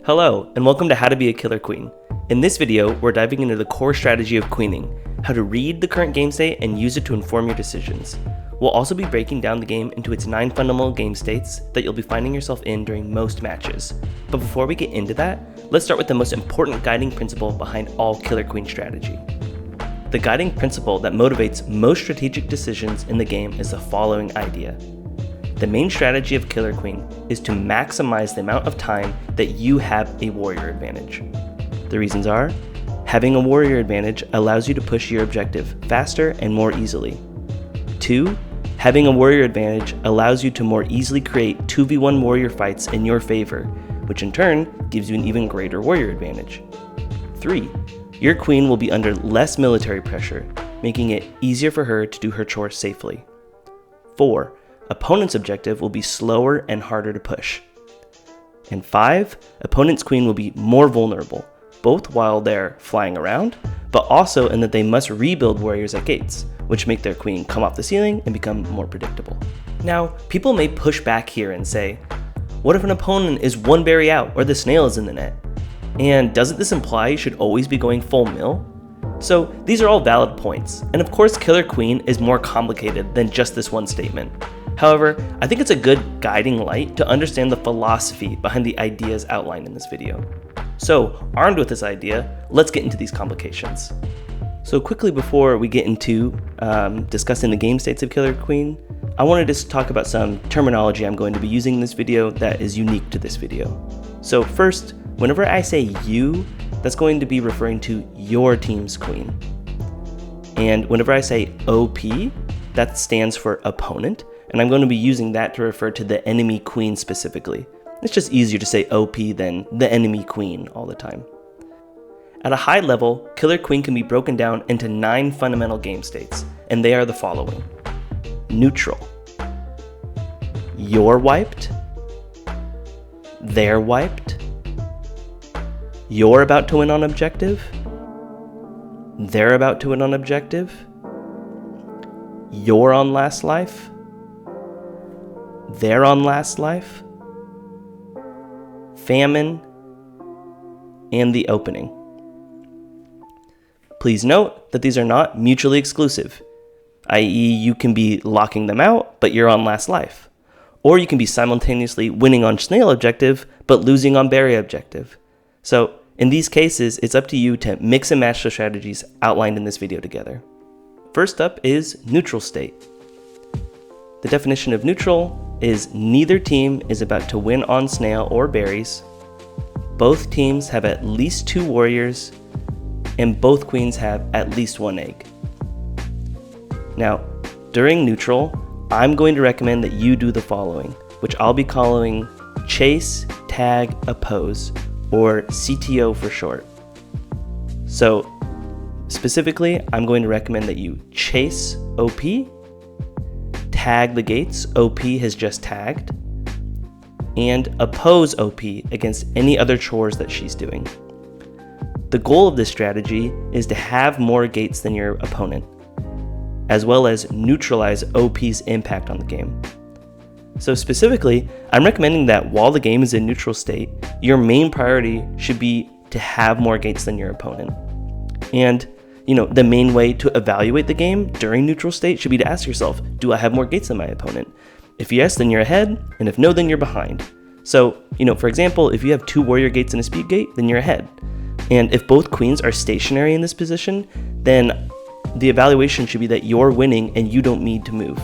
Hello, and welcome to How to Be a Killer Queen. In this video, we're diving into the core strategy of queening, how to read the current game state and use it to inform your decisions. We'll also be breaking down the game into its 9 fundamental game states that you'll be finding yourself in during most matches. But before we get into that, let's start with the most important guiding principle behind all Killer Queen strategy. The guiding principle that motivates most strategic decisions in the game is the following idea. The main strategy of Killer Queen is to maximize the amount of time that you have a warrior advantage. The reasons are, having a warrior advantage allows you to push your objective faster and more easily. 2, having a warrior advantage allows you to more easily create 2v1 warrior fights in your favor, which in turn gives you an even greater warrior advantage. 3, your queen will be under less military pressure, making it easier for her to do her chores safely. 4, opponent's objective will be slower and harder to push. And 5, opponent's queen will be more vulnerable, both while they're flying around, but also in that they must rebuild warriors at gates, which make their queen come off the ceiling and become more predictable. Now, people may push back here and say, what if an opponent is one berry out or the snail is in the net? And doesn't this imply you should always be going full mill? So these are all valid points, and of course Killer Queen is more complicated than just this one statement. However, I think it's a good guiding light to understand the philosophy behind the ideas outlined in this video. So, armed with this idea, let's get into these complications. So quickly before we get into discussing the game states of Killer Queen, I wanted to talk about some terminology I'm going to be using in this video that is unique to this video. So first, whenever I say you, that's going to be referring to your team's queen. And whenever I say OP, that stands for opponent, and I'm going to be using that to refer to the enemy queen specifically. It's just easier to say OP than the enemy queen all the time. At a high level, Killer Queen can be broken down into 9 fundamental game states, and they are the following. Neutral. You're wiped. They're wiped. You're about to win on objective. They're about to win on objective. You're on last life. They're on last life. Famine. And the opening. Please note that these are not mutually exclusive, i.e. you can be locking them out, but you're on last life. Or you can be simultaneously winning on snail objective, but losing on berry objective. So in these cases, it's up to you to mix and match the strategies outlined in this video together. First up is neutral state. The definition of neutral is neither team is about to win on snail or berries, both teams have at least 2 warriors, and both queens have at least 1 egg. Now, during neutral, I'm going to recommend that you do the following, which I'll be calling chase, tag, oppose, or CTO for short. So, specifically, I'm going to recommend that you chase OP, tag the gates OP has just tagged, and oppose OP against any other chores that she's doing. The goal of this strategy is to have more gates than your opponent, as well as neutralize OP's impact on the game. So specifically, I'm recommending that while the game is in neutral state, your main priority should be to have more gates than your opponent. And the main way to evaluate the game during neutral state should be to ask yourself, do I have more gates than my opponent? If yes, then you're ahead, and if no, then you're behind. So, for example, if you have 2 warrior gates and a speed gate, then you're ahead. And if both queens are stationary in this position, then the evaluation should be that you're winning and you don't need to move.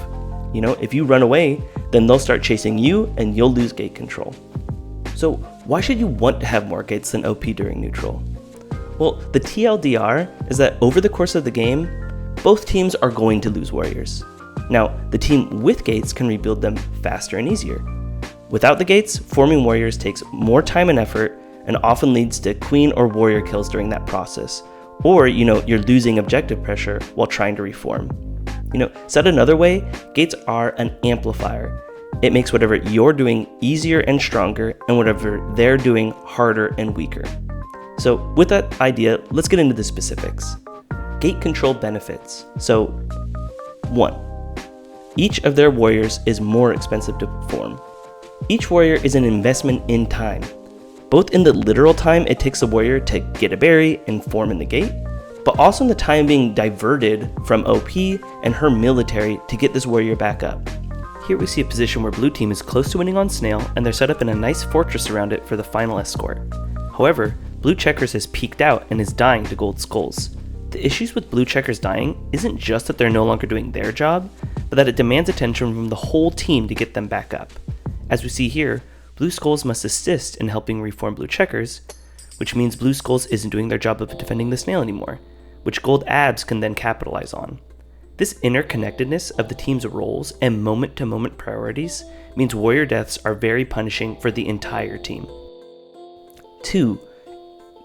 If you run away, then they'll start chasing you and you'll lose gate control. So why should you want to have more gates than OP during neutral? Well, the TLDR is that over the course of the game, both teams are going to lose warriors. Now, the team with gates can rebuild them faster and easier. Without the gates, forming warriors takes more time and effort and often leads to queen or warrior kills during that process. Or, you're losing objective pressure while trying to reform. Said another way, gates are an amplifier. It makes whatever you're doing easier and stronger, and whatever they're doing harder and weaker. So with that idea, let's get into the specifics. Gate control benefits. So 1. Each of their warriors is more expensive to form. Each warrior is an investment in time. both in the literal time it takes a warrior to get a berry and form in the gate, but also in the time being diverted from OP and her military to get this warrior back up. Here we see a position where blue team is close to winning on Snail, and they're set up in a nice fortress around it for the final escort. However, blue checkers has peaked out and is dying to gold skulls. The issues with blue checkers dying isn't just that they're no longer doing their job, but that it demands attention from the whole team to get them back up. As we see here, blue skulls must assist in helping reform blue checkers, which means blue skulls isn't doing their job of defending the Snail anymore, which gold abs can then capitalize on. This interconnectedness of the team's roles and moment-to-moment priorities means warrior deaths are very punishing for the entire team. 2.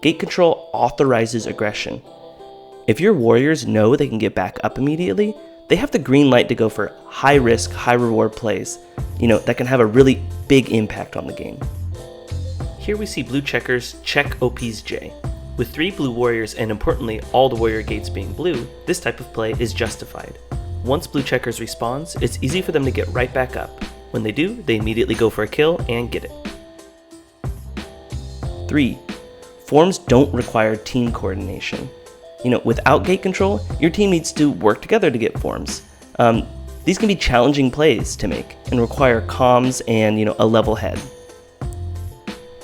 Gate control authorizes aggression. If your warriors know they can get back up immediately, they have the green light to go for high-risk, high-reward plays, that can have a really big impact on the game. Here we see blue checkers check OP's J. With 3 blue warriors and importantly all the warrior gates being blue, this type of play is justified. Once blue checkers respawns, it's easy for them to get right back up. When they do, they immediately go for a kill and get it. 3. Forms don't require team coordination. Without gate control, your team needs to work together to get forms. These can be challenging plays to make and require comms and a level head.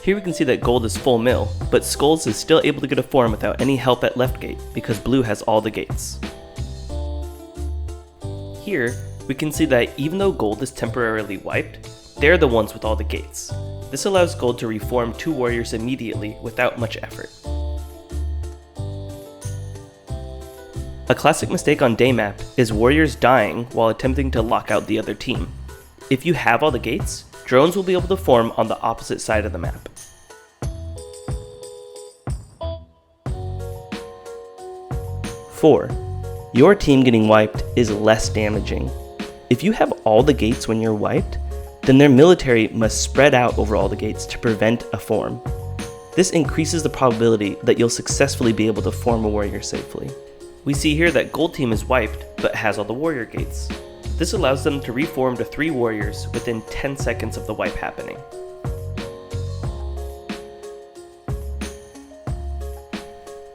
Here we can see that gold is full mill, but Skulls is still able to get a form without any help at left gate because blue has all the gates. Here, we can see that even though gold is temporarily wiped, they're the ones with all the gates. This allows gold to reform 2 warriors immediately without much effort. A classic mistake on Daymap is warriors dying while attempting to lock out the other team. If you have all the gates, drones will be able to form on the opposite side of the map. 4. Your team getting wiped is less damaging. If you have all the gates when you're wiped, then their military must spread out over all the gates to prevent a form. This increases the probability that you'll successfully be able to form a warrior safely. We see here that gold team is wiped, but has all the warrior gates. This allows them to reform to 3 warriors within 10 seconds of the wipe happening.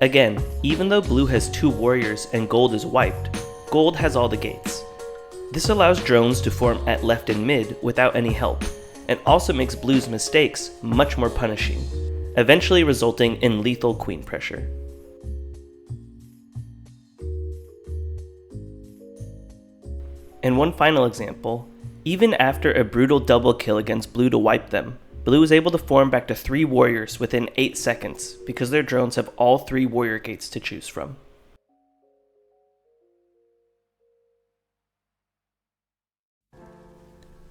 Again, even though blue has 2 warriors and gold is wiped, gold has all the gates. This allows drones to form at left and mid without any help, and also makes blue's mistakes much more punishing, eventually resulting in lethal queen pressure. And one final example, even after a brutal double kill against blue to wipe them, blue is able to form back to 3 warriors within 8 seconds because their drones have all 3 warrior gates to choose from.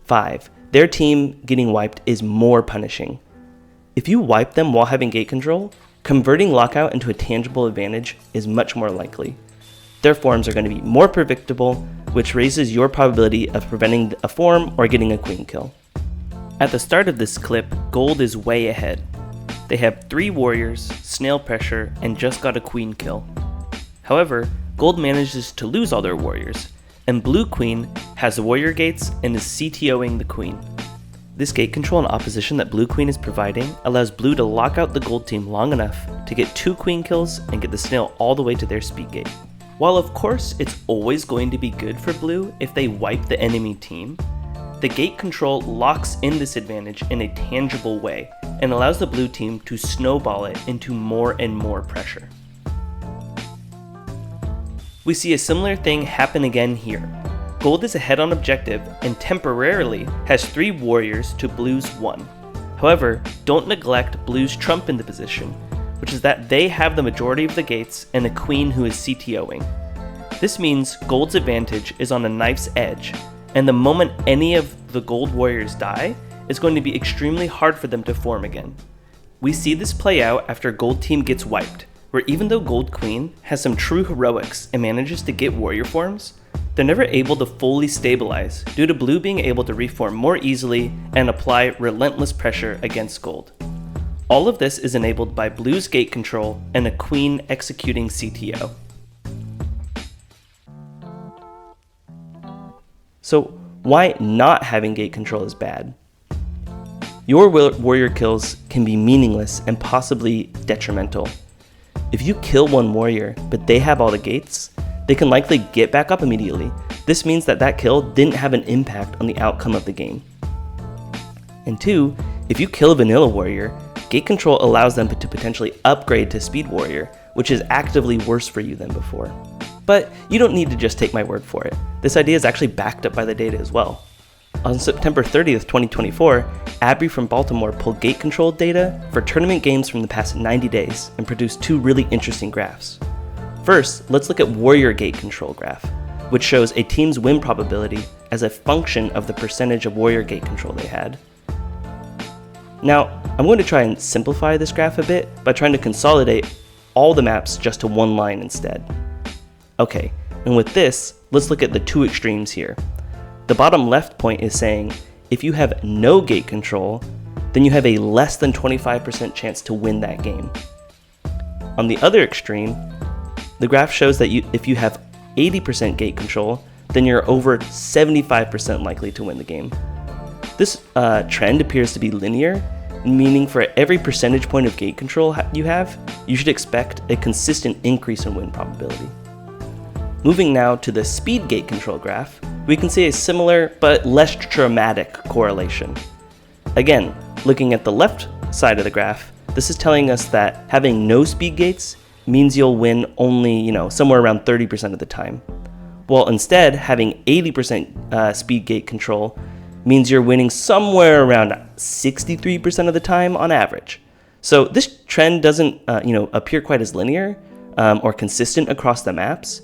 Five, their team getting wiped is more punishing. If you wipe them while having gate control, converting lockout into a tangible advantage is much more likely. Their forms are going to be more predictable, which raises your probability of preventing a form or getting a queen kill. At the start of this clip, gold is way ahead. They have 3 warriors, snail pressure, and just got a queen kill. However, gold manages to lose all their warriors, and blue queen has the warrior gates and is CTOing the queen. This gate control and opposition that blue queen is providing allows blue to lock out the gold team long enough to get 2 queen kills and get the snail all the way to their speed gate. While of course it's always going to be good for blue if they wipe the enemy team, the gate control locks in this advantage in a tangible way and allows the blue team to snowball it into more and more pressure. We see a similar thing happen again here. Gold is ahead on objective and temporarily has 3 warriors to blue's 1. However, don't neglect blue's trump in the position, which is that they have the majority of the gates and a queen who is CTOing. This means gold's advantage is on a knife's edge, and the moment any of the gold warriors die, it's going to be extremely hard for them to form again. We see this play out after gold team gets wiped, where even though gold queen has some true heroics and manages to get warrior forms, they're never able to fully stabilize due to blue being able to reform more easily and apply relentless pressure against gold. All of this is enabled by blue's gate control and a queen executing CTO. So why not having gate control is bad? Your warrior kills can be meaningless and possibly detrimental. If you kill one warrior, but they have all the gates, they can likely get back up immediately. This means that that kill didn't have an impact on the outcome of the game. And 2, if you kill a vanilla warrior, gate control allows them to potentially upgrade to speed warrior, which is actively worse for you than before. But you don't need to just take my word for it. This idea is actually backed up by the data as well. On September 30th, 2024, Abby from Baltimore pulled gate control data for tournament games from the past 90 days and produced 2 really interesting graphs. First, let's look at warrior gate control graph, which shows a team's win probability as a function of the percentage of warrior gate control they had. Now, I'm going to try and simplify this graph a bit by trying to consolidate all the maps just to one line instead. Okay, and with this, let's look at the 2 extremes here. The bottom left point is saying, if you have no gate control, then you have a less than 25% chance to win that game. On the other extreme, the graph shows that if you have 80% gate control, then you're over 75% likely to win the game. This trend appears to be linear, meaning for every percentage point of gate control you should expect a consistent increase in win probability. Moving now to the speed gate control graph, we can see a similar but less dramatic correlation. Again, looking at the left side of the graph, this is telling us that having no speed gates means you'll win only, somewhere around 30% of the time. While instead, having 80% speed gate control means you're winning somewhere around 63% of the time on average. So this trend doesn't, appear quite as linear or consistent across the maps.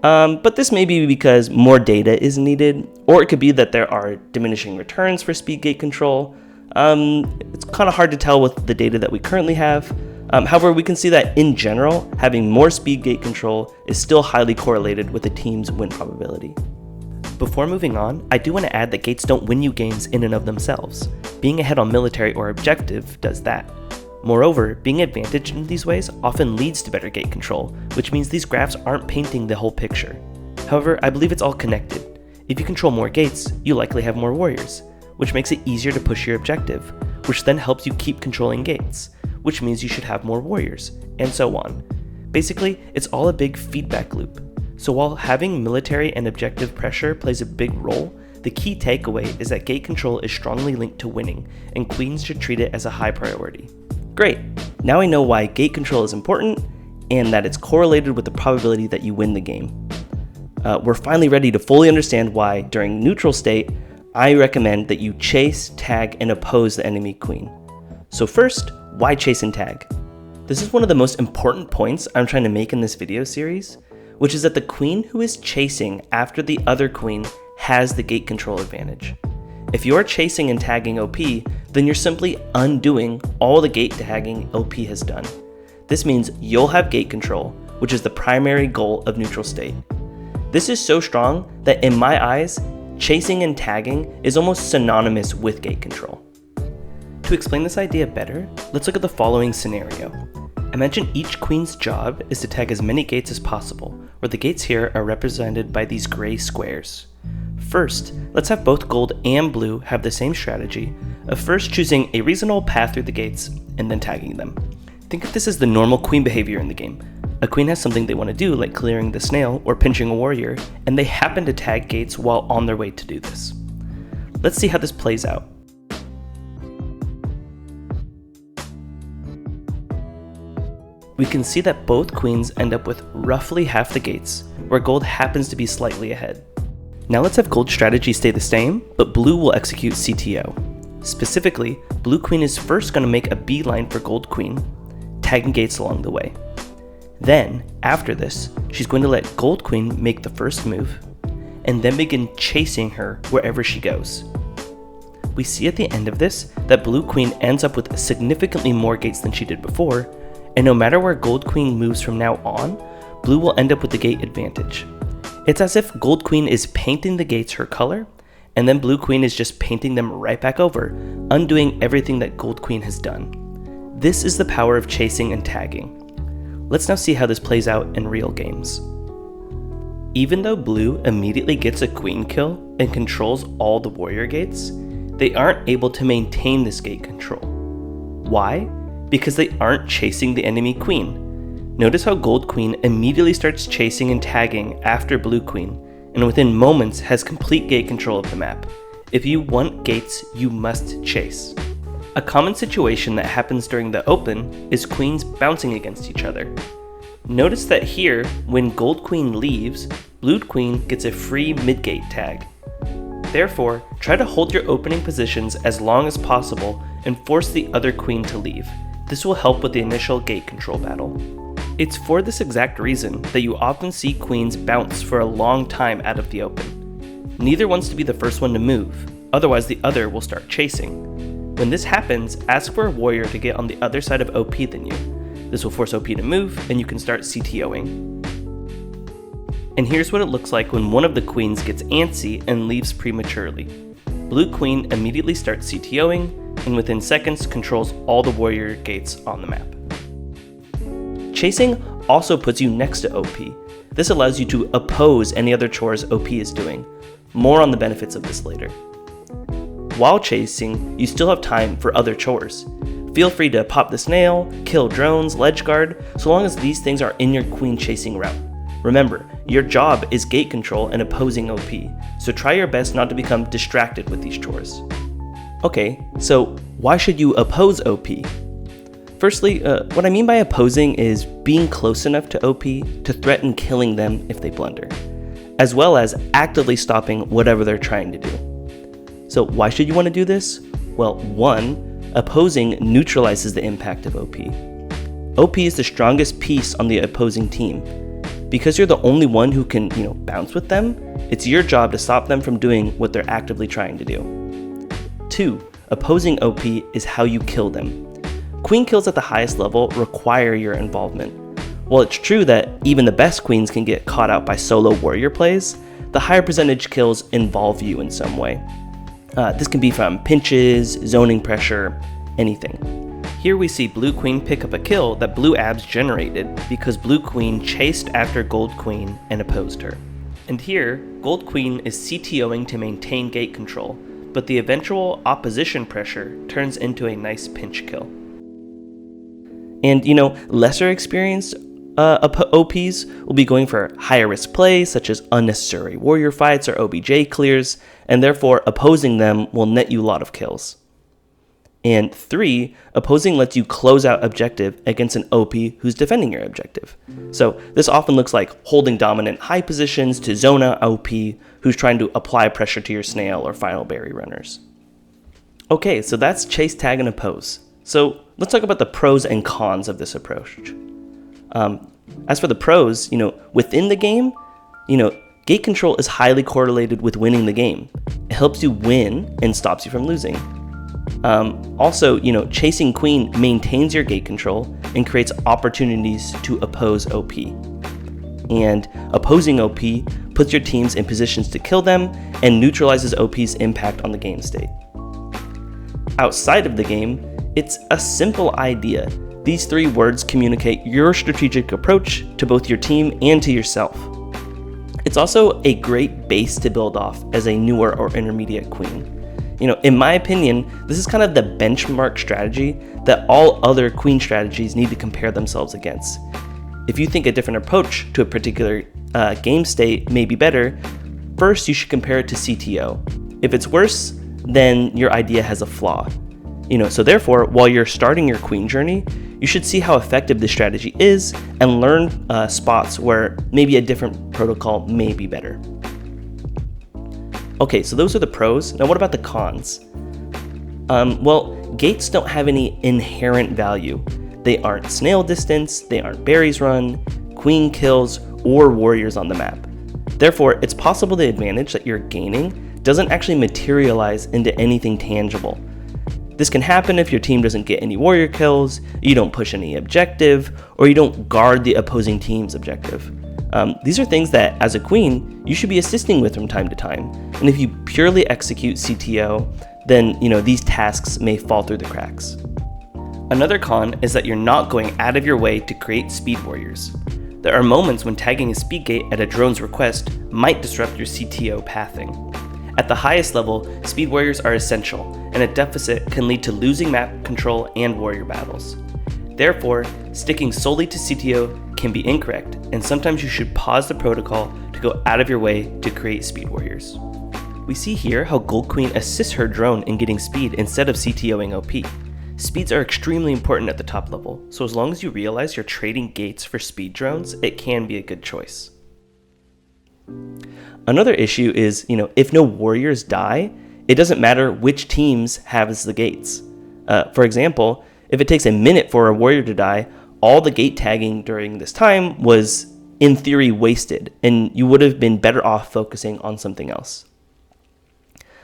But this may be because more data is needed, or it could be that there are diminishing returns for speed gate control. It's kind of hard to tell with the data that we currently have. However, we can see that in general, having more speed gate control is still highly correlated with a team's win probability. Before moving on, I do want to add that gates don't win you games in and of themselves. Being ahead on military or objective does that. Moreover, being advantaged in these ways often leads to better gate control, which means these graphs aren't painting the whole picture. However, I believe it's all connected. If you control more gates, you likely have more warriors, which makes it easier to push your objective, which then helps you keep controlling gates, which means you should have more warriors, and so on. Basically, it's all a big feedback loop. So while having military and objective pressure plays a big role, the key takeaway is that gate control is strongly linked to winning, and queens should treat it as a high priority. Great, now I know why gate control is important, and that it's correlated with the probability that you win the game. We're finally ready to fully understand why, during neutral state, I recommend that you chase, tag, and oppose the enemy queen. So first, why chase and tag? This is one of the most important points I'm trying to make in this video series, which is that the queen who is chasing after the other queen has the gate control advantage. If you're chasing and tagging OP, then you're simply undoing all the gate tagging OP has done. This means you'll have gate control, which is the primary goal of neutral state. This is so strong that in my eyes, chasing and tagging is almost synonymous with gate control. To explain this idea better, let's look at the following scenario. Imagine each queen's job is to tag as many gates as possible, where the gates here are represented by these gray squares. First, let's have both gold and blue have the same strategy of first choosing a reasonable path through the gates and then tagging them. Think of this as the normal queen behavior in the game. A queen has something they want to do, like clearing the snail or pinching a warrior, and they happen to tag gates while on their way to do this. Let's see how this plays out. We can see that both queens end up with roughly half the gates, where gold happens to be slightly ahead. Now let's have gold's strategy stay the same, but blue will execute CTO. Specifically, blue queen is first going to make a beeline for gold queen, tagging gates along the way. Then, after this, she's going to let gold queen make the first move, and then begin chasing her wherever she goes. We see at the end of this that blue queen ends up with significantly more gates than she did before, and no matter where gold queen moves from now on, blue will end up with the gate advantage. It's as if gold queen is painting the gates her color, and then blue queen is just painting them right back over, undoing everything that gold queen has done. This is the power of chasing and tagging. Let's now see how this plays out in real games. Even though blue immediately gets a queen kill and controls all the warrior gates, they aren't able to maintain this gate control. Why? Because they aren't chasing the enemy queen. Notice how gold queen immediately starts chasing and tagging after blue queen, and within moments has complete gate control of the map. If you want gates, you must chase. A common situation that happens during the open is queens bouncing against each other. Notice that here, when gold queen leaves, blue queen gets a free mid-gate tag. Therefore, try to hold your opening positions as long as possible and force the other queen to leave. This will help with the initial gate control battle. It's for this exact reason that you often see queens bounce for a long time out of the open. Neither wants to be the first one to move, otherwise the other will start chasing. When this happens, ask for a warrior to get on the other side of OP than you. This will force OP to move, and you can start CTOing. And here's what it looks like when one of the queens gets antsy and leaves prematurely. Blue queen immediately starts CTOing, and within seconds controls all the warrior gates on the map. Chasing also puts you next to OP. This allows you to oppose any other chores OP is doing. More on the benefits of this later. While chasing, you still have time for other chores. Feel free to pop the snail, kill drones, ledge guard, so long as these things are in your queen chasing route. Remember, your job is gate control and opposing OP, so try your best not to become distracted with these chores. Okay, so why should you oppose OP? Firstly, what I mean by opposing is being close enough to OP to threaten killing them if they blunder, as well as actively stopping whatever they're trying to do. So why should you want to do this? Well, 1, opposing neutralizes the impact of OP. OP is the strongest piece on the opposing team. Because you're the only one who can, bounce with them, it's your job to stop them from doing what they're actively trying to do. 2, opposing OP is how you kill them. Queen kills at the highest level require your involvement. While it's true that even the best queens can get caught out by solo warrior plays, the higher percentage kills involve you in some way. This can be from pinches, zoning pressure, anything. Here we see blue queen pick up a kill that blue abs generated because blue queen chased after gold queen and opposed her. And here, gold queen is CTOing to maintain gate control, but the eventual opposition pressure turns into a nice pinch kill. And lesser experienced OPs will be going for higher risk plays such as unnecessary warrior fights or OBJ clears, and therefore opposing them will net you a lot of kills. And 3, opposing lets you close out objective against an OP who's defending your objective. So this often looks like holding dominant high positions to zone out OP who's trying to apply pressure to your snail or final berry runners. Okay, so that's chase, tag, and oppose. So let's talk about the pros and cons of this approach. As for the pros, within the game, gate control is highly correlated with winning the game. It helps you win and stops you from losing. Also, chasing queen maintains your gate control and creates opportunities to oppose OP. And opposing OP puts your teams in positions to kill them and neutralizes OP's impact on the game state. Outside of the game, it's a simple idea. These 3 words communicate your strategic approach to both your team and to yourself. It's also a great base to build off as a newer or intermediate queen. In my opinion, this is kind of the benchmark strategy that all other queen strategies need to compare themselves against. If you think a different approach to a particular game state may be better, first you should compare it to CTO. If it's worse, then your idea has a flaw. So therefore, while you're starting your queen journey, you should see how effective this strategy is and learn spots where maybe a different protocol may be better. Okay, so those are the pros. Now what about the cons? Well, gates don't have any inherent value. They aren't snail distance, they aren't berries run, queen kills, or warriors on the map. Therefore, it's possible the advantage that you're gaining doesn't actually materialize into anything tangible. This can happen if your team doesn't get any warrior kills, you don't push any objective, or you don't guard the opposing team's objective. These are things that, as a queen, you should be assisting with from time to time. And if you purely execute CTO, then these tasks may fall through the cracks. Another con is that you're not going out of your way to create speed warriors. There are moments when tagging a speed gate at a drone's request might disrupt your CTO pathing. At the highest level, speed warriors are essential, and a deficit can lead to losing map control and warrior battles. Therefore, sticking solely to CTO can be incorrect, and sometimes you should pause the protocol to go out of your way to create speed warriors. We see here how Gold Queen assists her drone in getting speed instead of CTOing OP. Speeds are extremely important at the top level, so as long as you realize you're trading gates for speed drones, it can be a good choice. Another issue is, if no warriors die, it doesn't matter which teams has the gates. For example, if it takes a minute for a warrior to die, all the gate tagging during this time was, in theory, wasted, and you would have been better off focusing on something else.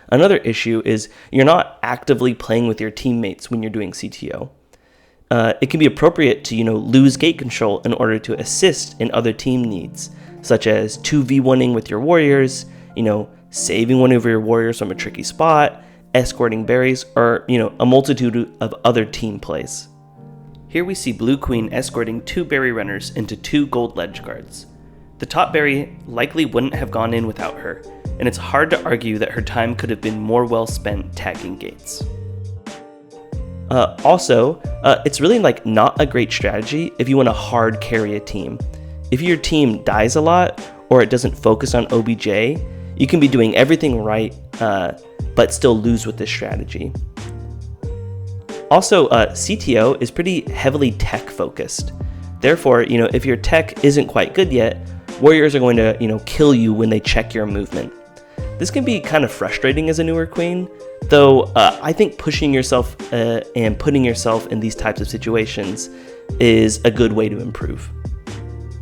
Another issue is you're not actively playing with your teammates when you're doing CTO. It can be appropriate to, lose gate control in order to assist in other team needs, such as 2v1ing with your warriors, saving one of your warriors from a tricky spot, escorting berries, or, a multitude of other team plays. Here we see Blue Queen escorting 2 berry runners into 2 gold ledge guards. The top berry likely wouldn't have gone in without her, and it's hard to argue that her time could have been more well spent tagging gates. Also, it's really not a great strategy if you want to hard carry a team. If your team dies a lot or it doesn't focus on OBJ, you can be doing everything right, but still lose with this strategy. Also, CTO is pretty heavily tech focused. Therefore, if your tech isn't quite good yet, warriors are going to, kill you when they check your movement. This can be kind of frustrating as a newer queen, though I think pushing yourself and putting yourself in these types of situations is a good way to improve.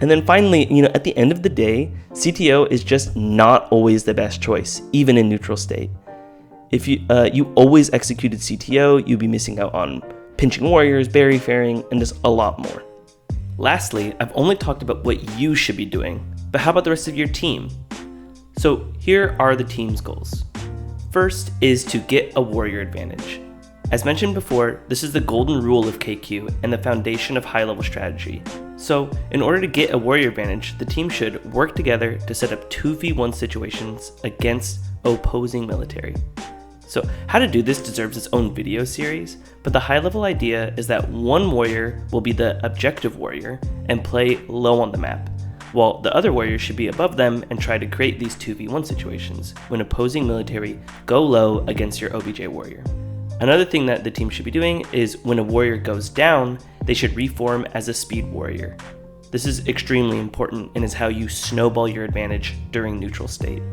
And then finally, at the end of the day, CTO is just not always the best choice, even in neutral state. If you always executed CTO, you'd be missing out on pinching warriors, berry faring, and just a lot more. Lastly, I've only talked about what you should be doing, but how about the rest of your team? So here are the team's goals. First is to get a warrior advantage. As mentioned before, this is the golden rule of KQ and the foundation of high-level strategy. So in order to get a warrior advantage, the team should work together to set up 2v1 situations against opposing military. So how to do this deserves its own video series, but the high-level idea is that one warrior will be the objective warrior and play low on the map, while the other warrior should be above them and try to create these 2v1 situations when opposing military go low against your OBJ warrior. Another thing that the team should be doing is when a warrior goes down, they should reform as a speed warrior. This is extremely important and is how you snowball your advantage during neutral state.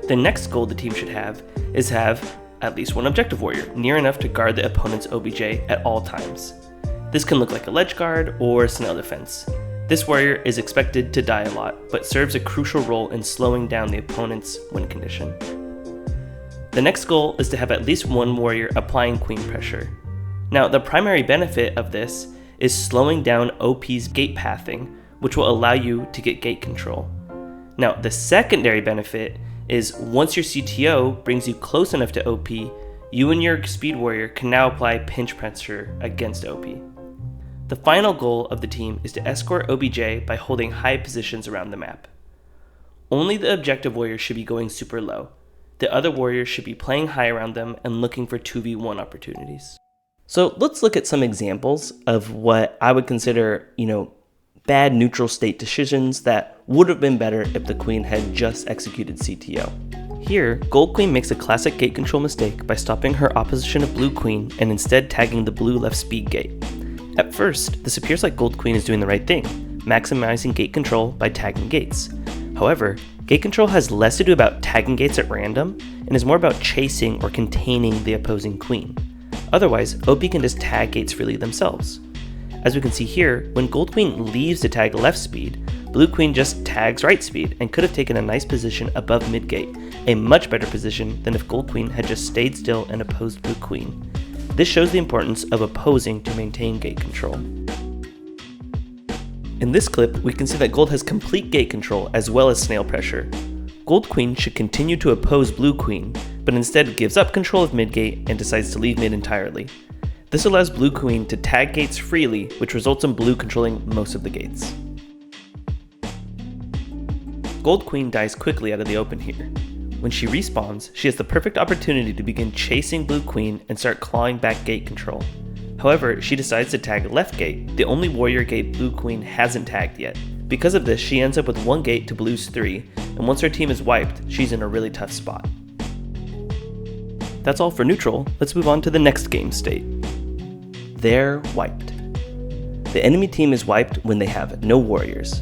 The next goal the team should have is have at least one objective warrior near enough to guard the opponent's OBJ at all times. This can look like a ledge guard or snail defense. This warrior is expected to die a lot, but serves a crucial role in slowing down the opponent's win condition. The next goal is to have at least one warrior applying queen pressure. Now, the primary benefit of this is slowing down OP's gate pathing, which will allow you to get gate control. Now, the secondary benefit is once your CTO brings you close enough to OP, you and your speed warrior can now apply pinch pressure against OP. The final goal of the team is to escort OBJ by holding high positions around the map. Only the objective warrior should be going super low. The other warriors should be playing high around them and looking for 2v1 opportunities. So let's look at some examples of what I would consider, bad neutral state decisions that would have been better if the queen had just executed CTO. Here, Gold Queen makes a classic gate control mistake by stopping her opposition of Blue Queen and instead tagging the blue left speed gate. At first, this appears like Gold Queen is doing the right thing, maximizing gate control by tagging gates. However, gate control has less to do about tagging gates at random and is more about chasing or containing the opposing queen. Otherwise, OP can just tag gates freely themselves. As we can see here, when Gold Queen leaves to tag left speed, Blue Queen just tags right speed and could have taken a nice position above mid gate, a much better position than if Gold Queen had just stayed still and opposed Blue Queen. This shows the importance of opposing to maintain gate control. In this clip, we can see that Gold has complete gate control as well as snail pressure. Gold Queen should continue to oppose Blue Queen, but instead gives up control of mid gate and decides to leave mid entirely. This allows Blue Queen to tag gates freely, which results in Blue controlling most of the gates. Gold Queen dies quickly out of the open here. When she respawns, she has the perfect opportunity to begin chasing Blue Queen and start clawing back gate control. However, she decides to tag left gate, the only warrior gate Blue Queen hasn't tagged yet. Because of this, she ends up with 1 gate to Blue's 3, and once her team is wiped, she's in a really tough spot. That's all for neutral. Let's move on to the next game state. They're wiped. The enemy team is wiped when they have no warriors.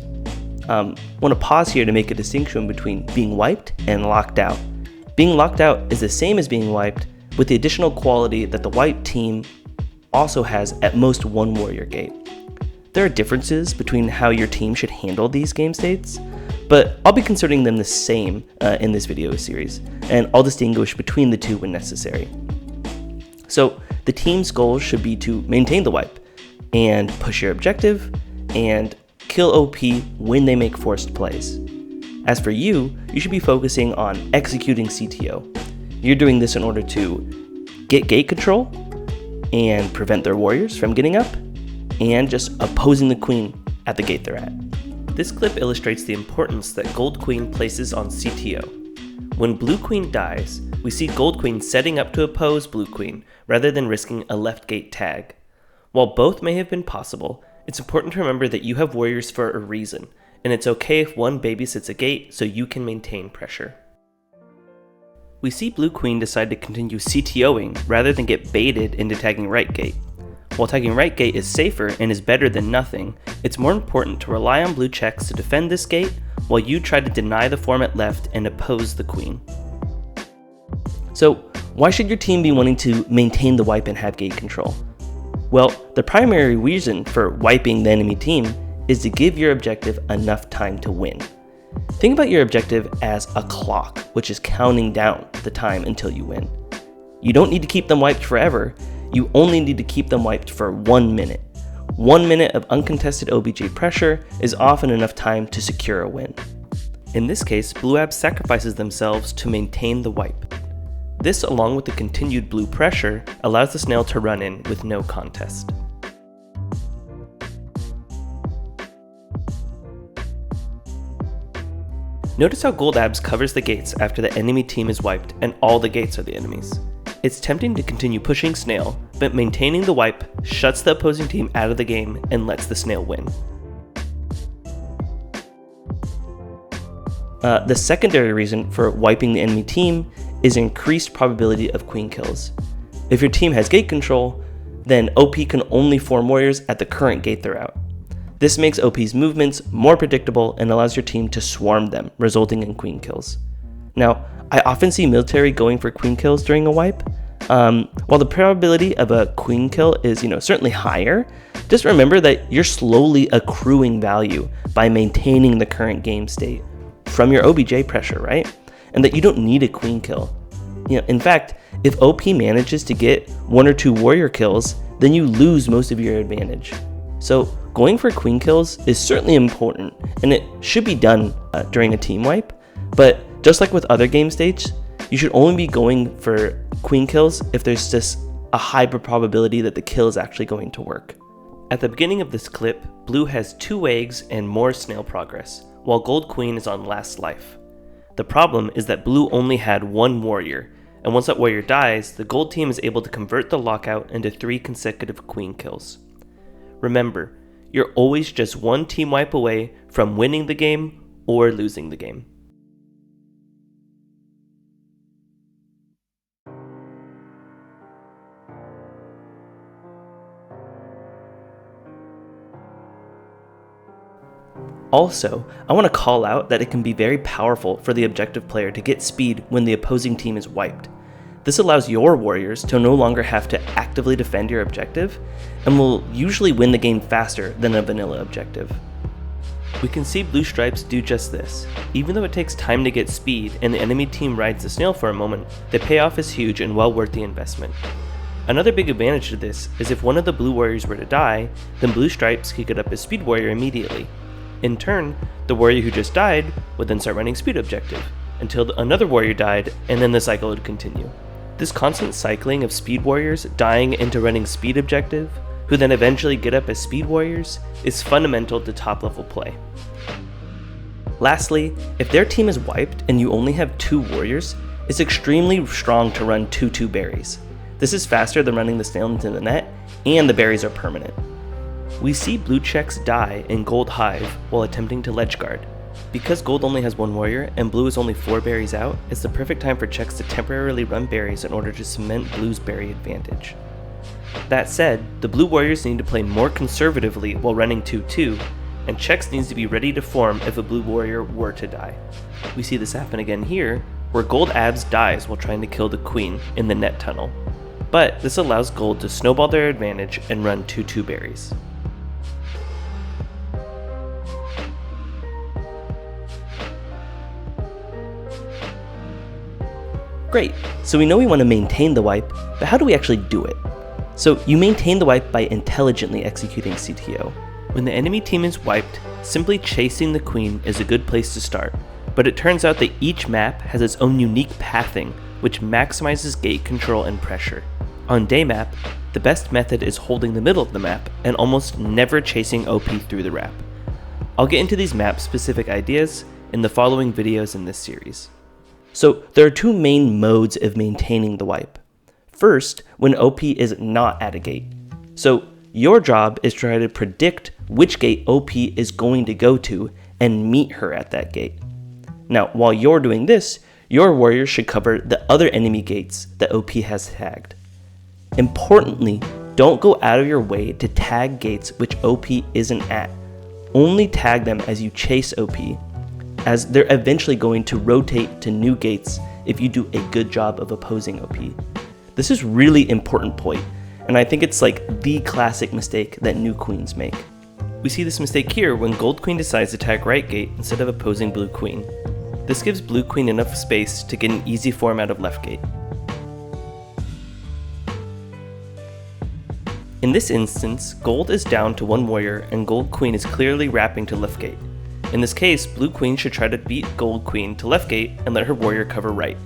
Want to pause here to make a distinction between being wiped and locked out. Being locked out is the same as being wiped, with the additional quality that the wiped team also has at most 1 warrior gate. There are differences between how your team should handle these game states, but I'll be considering them the same in this video series, and I'll distinguish between the two when necessary. So the team's goal should be to maintain the wipe, and push your objective, and kill OP when they make forced plays. As for you should be focusing on executing CTO. You're doing this in order to get gate control, and prevent their warriors from getting up, and just opposing the queen at the gate they're at. This clip illustrates the importance that Gold Queen places on CTO. When Blue Queen dies, we see Gold Queen setting up to oppose Blue Queen rather than risking a left gate tag. While both may have been possible, it's important to remember that you have warriors for a reason, and it's okay if one babysits a gate so you can maintain pressure. We see Blue Queen decide to continue CTOing rather than get baited into tagging right gate. While tagging right gate is safer and is better than nothing, it's more important to rely on blue checks to defend this gate while you try to deny the form at left and oppose the queen. So why should your team be wanting to maintain the wipe and have gate control? Well, the primary reason for wiping the enemy team is to give your objective enough time to win. Think about your objective as a clock, which is counting down the time until you win. You don't need to keep them wiped forever. You only need to keep them wiped for 1 minute. 1 minute of uncontested OBJ pressure is often enough time to secure a win. In this case, Blue Abs sacrifices themselves to maintain the wipe. This, along with the continued blue pressure, allows the snail to run in with no contest. Notice how Gold Abs covers the gates after the enemy team is wiped and all the gates are the enemies. It's tempting to continue pushing Snail, but maintaining the wipe shuts the opposing team out of the game and lets the Snail win. The secondary reason for wiping the enemy team is increased probability of queen kills. If your team has gate control, then OP can only form warriors at the current gate they're out. This makes OP's movements more predictable and allows your team to swarm them, resulting in queen kills. Now, I often see military going for queen kills during a wipe. While the probability of a queen kill is certainly higher, just remember that you're slowly accruing value by maintaining the current game state from your OBJ pressure, right? And that you don't need a queen kill. In fact, if OP manages to get 1 or 2 warrior kills, then you lose most of your advantage. So going for queen kills is certainly important, and it should be done during a team wipe, but just like with other game states, you should only be going for queen kills if there's just a high probability that the kill is actually going to work. At the beginning of this clip, Blue has 2 eggs and more snail progress, while Gold Queen is on last life. The problem is that Blue only had 1 warrior, and once that warrior dies, the Gold team is able to convert the lockout into 3 consecutive queen kills. Remember, you're always just 1 team wipe away from winning the game or losing the game. Also, I want to call out that it can be very powerful for the objective player to get speed when the opposing team is wiped. This allows your warriors to no longer have to actively defend your objective, and will usually win the game faster than a vanilla objective. We can see Blue Stripes do just this. Even though it takes time to get speed and the enemy team rides the snail for a moment, the payoff is huge and well worth the investment. Another big advantage to this is if one of the blue warriors were to die, then Blue Stripes could get up his speed warrior immediately. In turn, the warrior who just died would then start running speed objective, until another warrior died, and then the cycle would continue. This constant cycling of speed warriors dying into running speed objective, who then eventually get up as speed warriors, is fundamental to top level play. Lastly, if their team is wiped and you only have 2 warriors, it's extremely strong to run 2/2 berries. This is faster than running the snail into the net, and the berries are permanent. We see blue checks die in gold hive while attempting to ledge guard. Because gold only has 1 warrior and blue is only 4 berries out, it's the perfect time for checks to temporarily run berries in order to cement blue's berry advantage. That said, the blue warriors need to play more conservatively while running 2/2, and checks needs to be ready to form if a blue warrior were to die. We see this happen again here, where gold abs dies while trying to kill the queen in the net tunnel. But this allows gold to snowball their advantage and run 2/2 berries. Great, so we know we want to maintain the wipe, but how do we actually do it? So you maintain the wipe by intelligently executing CTO. When the enemy team is wiped, simply chasing the queen is a good place to start, but it turns out that each map has its own unique pathing, which maximizes gate control and pressure. On day map, the best method is holding the middle of the map and almost never chasing OP through the wrap. I'll get into these map specific ideas in the following videos in this series. So there are 2 main modes of maintaining the wipe. First, when OP is not at a gate. So your job is to try to predict which gate OP is going to go to and meet her at that gate. Now, while you're doing this, your warriors should cover the other enemy gates that OP has tagged. Importantly, don't go out of your way to tag gates which OP isn't at. Only tag them as you chase OP, as they're eventually going to rotate to new gates if you do a good job of opposing OP. This is really important point, and I think it's like the classic mistake that new queens make. We see this mistake here when gold queen decides to tag right gate instead of opposing blue queen. This gives blue queen enough space to get an easy form out of left gate. In this instance, gold is down to 1 warrior and gold queen is clearly wrapping to left gate. In this case, blue queen should try to beat gold queen to left gate and let her warrior cover right.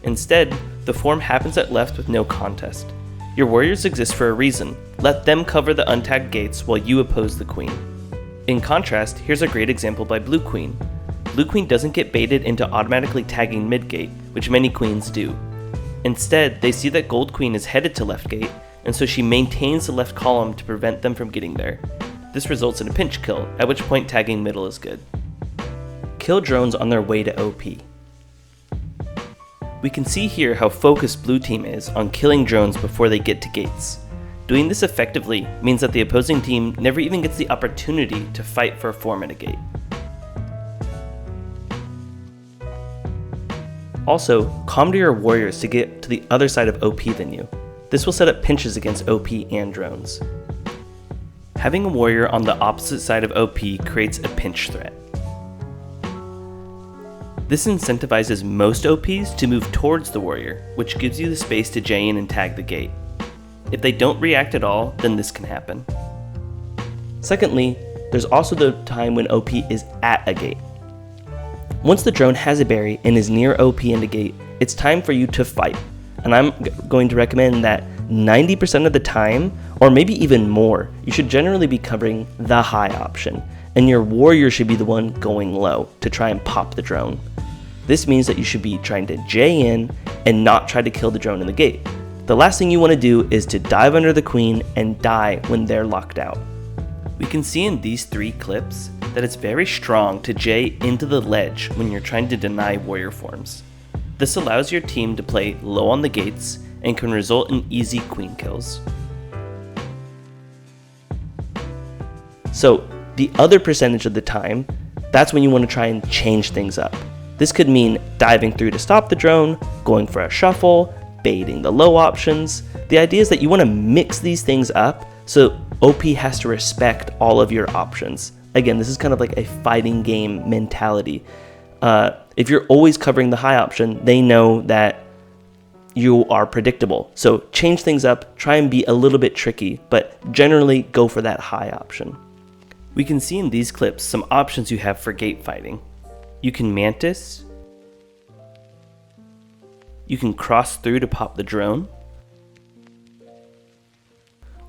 Instead, the form happens at left with no contest. Your warriors exist for a reason. Let them cover the untagged gates while you oppose the queen. In contrast, here's a great example by blue queen. Blue queen doesn't get baited into automatically tagging mid gate, which many queens do. Instead, they see that gold queen is headed to left gate, and so she maintains the left column to prevent them from getting there. This results in a pinch kill, at which point tagging middle is good. Kill drones on their way to OP. We can see here how focused blue team is on killing drones before they get to gates. Doing this effectively means that the opposing team never even gets the opportunity to fight for a form at a gate. Also, combo your warriors to get to the other side of OP than you. This will set up pinches against OP and drones. Having a warrior on the opposite side of OP creates a pinch threat. This incentivizes most OPs to move towards the warrior, which gives you the space to J in and tag the gate. If they don't react at all, then this can happen. Secondly, there's also the time when OP is at a gate. Once the drone has a berry and is near OP and a gate, it's time for you to fight. And I'm going to recommend that 90% of the time, or maybe even more, you should generally be covering the high option, and your warrior should be the one going low to try and pop the drone. This means that you should be trying to J in and not try to kill the drone in the gate. The last thing you want to do is to dive under the queen and die when they're locked out. We can see in these 3 clips that it's very strong to J into the ledge when you're trying to deny warrior forms. This allows your team to play low on the gates and can result in easy queen kills. So the other percentage of the time, that's when you want to try and change things up. This could mean diving through to stop the drone, going for a shuffle, baiting the low options. The idea is that you want to mix these things up so OP has to respect all of your options. Again, this is kind of like a fighting game mentality. If you're always covering the high option, they know that you are predictable. So change things up, try and be a little bit tricky, but generally go for that high option. We can see in these clips some options you have for gate fighting. You can mantis, you can cross through to pop the drone,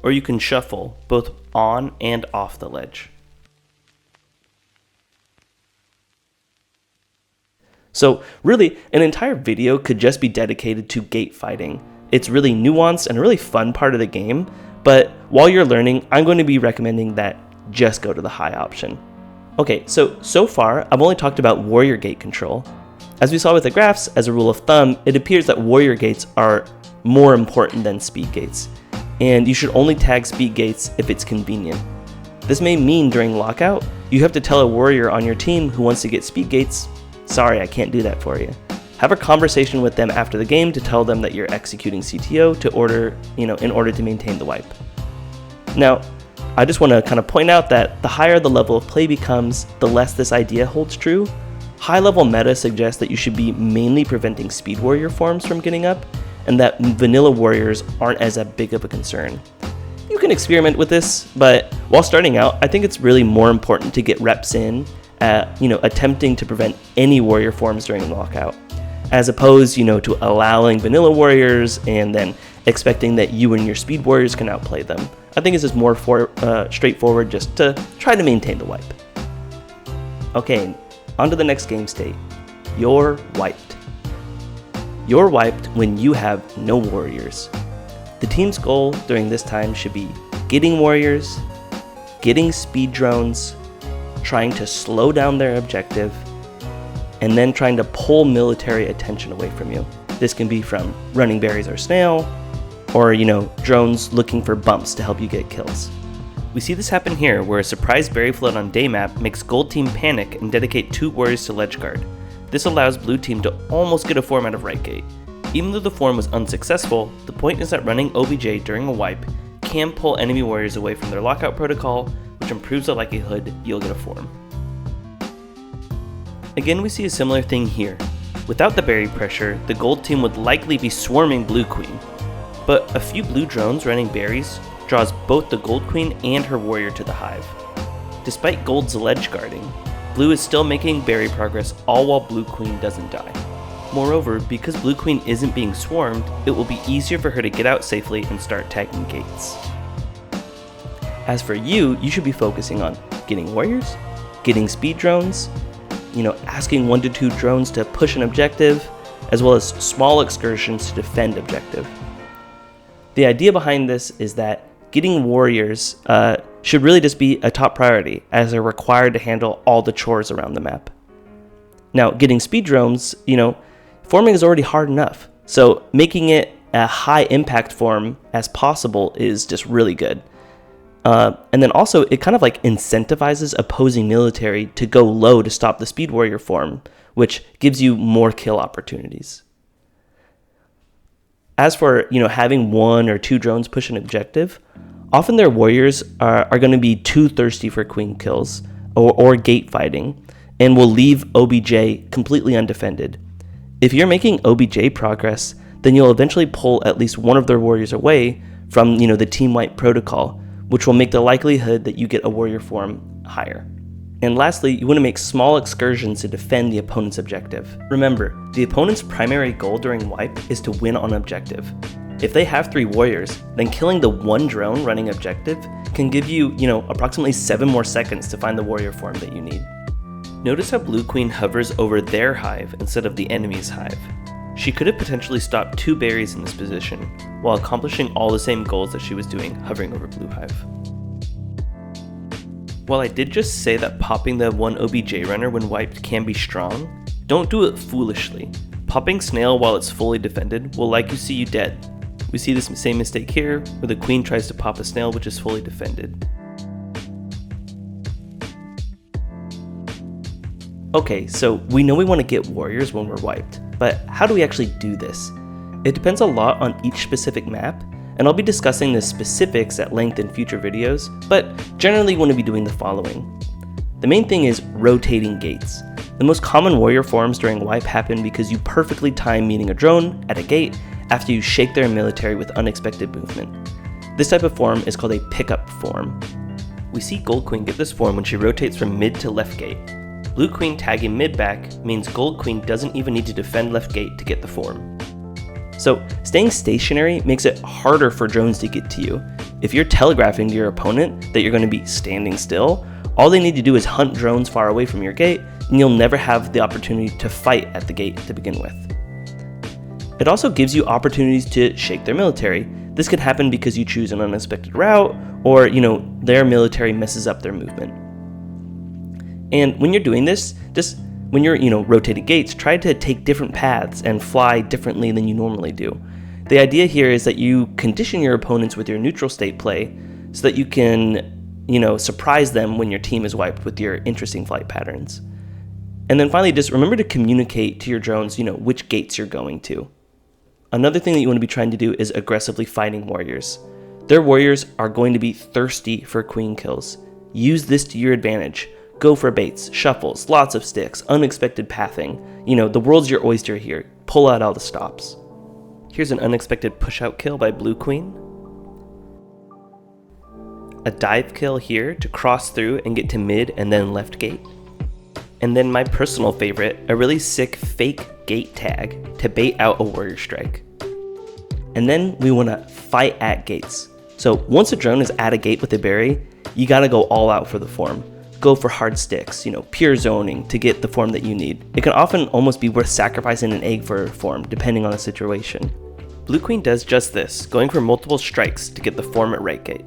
or you can shuffle both on and off the ledge. So really, an entire video could just be dedicated to gate fighting. It's really nuanced and a really fun part of the game, but while you're learning, I'm going to be recommending that just go to the high option. Okay, so far, I've only talked about warrior gate control. As we saw with the graphs, as a rule of thumb, it appears that warrior gates are more important than speed gates, and you should only tag speed gates if it's convenient. This may mean during lockout, you have to tell a warrior on your team who wants to get speed gates, sorry, I can't do that for you. Have a conversation with them after the game to tell them that you're executing CTO in order to maintain the wipe. Now, I just want to kind of point out that the higher the level of play becomes, the less this idea holds true. High level meta suggests that you should be mainly preventing speed warrior forms from getting up, and that vanilla warriors aren't as big of a concern. You can experiment with this, but while starting out, I think it's really more important to get reps in at, attempting to prevent any warrior forms during lockout, as opposed, to allowing vanilla warriors and then expecting that you and your speed warriors can outplay them. I think it's just more straightforward just to try to maintain the wipe. Okay, on to the next game state. You're wiped. You're wiped when you have no warriors. The team's goal during this time should be getting warriors, getting speed drones, trying to slow down their objective, and then trying to pull military attention away from you. This can be from running berries or snail, or drones looking for bumps to help you get kills. We see this happen here, where a surprise berry flood on day map makes gold team panic and dedicate 2 warriors to ledge guard. This allows blue team to almost get a form out of right gate. Even though the form was unsuccessful, the point is that running OBJ during a wipe can pull enemy warriors away from their lockout protocol, which improves the likelihood you'll get a form. Again, we see a similar thing here. Without the berry pressure, the gold team would likely be swarming blue queen, but a few blue drones running berries draws both the gold queen and her warrior to the hive. Despite gold's ledge guarding, blue is still making berry progress all while blue queen doesn't die. Moreover, because blue queen isn't being swarmed, it will be easier for her to get out safely and start tagging gates. As for you should be focusing on getting warriors, getting speed drones, asking 1 to 2 drones to push an objective, as well as small excursions to defend objective. The idea behind this is that getting warriors should really just be a top priority, as they're required to handle all the chores around the map. Now, getting speed drones, forming is already hard enough, so making it a high impact form as possible is just really good. And then also, it kind of incentivizes opposing military to go low to stop the speed warrior form, which gives you more kill opportunities. As for having 1 or 2 drones push an objective, often their warriors are going to be too thirsty for queen kills or gate fighting, and will leave OBJ completely undefended. If you're making OBJ progress, then you'll eventually pull at least one of their warriors away from the team wipe protocol, which will make the likelihood that you get a warrior form higher. And lastly, you want to make small excursions to defend the opponent's objective. Remember, the opponent's primary goal during wipe is to win on objective. If they have 3 warriors, then killing the 1 drone running objective can give you, approximately 7 more seconds to find the warrior form that you need. Notice how blue queen hovers over their hive instead of the enemy's hive. She could have potentially stopped 2 berries in this position, while accomplishing all the same goals that she was doing hovering over blue hive. While I did just say that popping the 1 OBJ runner when wiped can be strong, don't do it foolishly. Popping snail while it's fully defended will likely see you dead. We see this same mistake here, where the queen tries to pop a snail which is fully defended. Okay, so we know we want to get warriors when we're wiped, but how do we actually do this? It depends a lot on each specific map, and I'll be discussing the specifics at length in future videos, but generally you want to be doing the following. The main thing is rotating gates. The most common warrior forms during wipe happen because you perfectly time meeting a drone at a gate after you shake their military with unexpected movement. This type of form is called a pickup form. We see Gold Queen get this form when she rotates from mid to left gate. Blue Queen tagging mid back means Gold Queen doesn't even need to defend left gate to get the form. So staying stationary makes it harder for drones to get to you. If you're telegraphing to your opponent that you're going to be standing still, All they need to do is hunt drones far away from your gate, and you'll never have the opportunity to fight at the gate to begin with. It also gives you opportunities to shake their military. This could happen because you choose an unexpected route, or their military messes up their movement. And when you're doing this, just when you're rotating gates, try to take different paths and fly differently than you normally do. The idea here is that you condition your opponents with your neutral state play so that you can surprise them when your team is wiped with your interesting flight patterns. And then finally, just remember to communicate to your drones, which gates you're going to. Another thing that you want to be trying to do is aggressively fighting warriors. Their warriors are going to be thirsty for queen kills. Use this to your advantage. Go for baits, shuffles, lots of sticks, unexpected pathing. The world's your oyster here. Pull out all the stops. Here's an unexpected push-out kill by Blue Queen. A dive kill here to cross through and get to mid and then left gate. And then my personal favorite, a really sick fake gate tag to bait out a warrior strike. And then we want to fight at gates. So once a drone is at a gate with a berry, you gotta go all out for the form. Go for hard sticks, pure zoning to get the form that you need. It can often almost be worth sacrificing an egg for a form, depending on the situation. Blue Queen does just this, going for multiple strikes to get the form at right gate.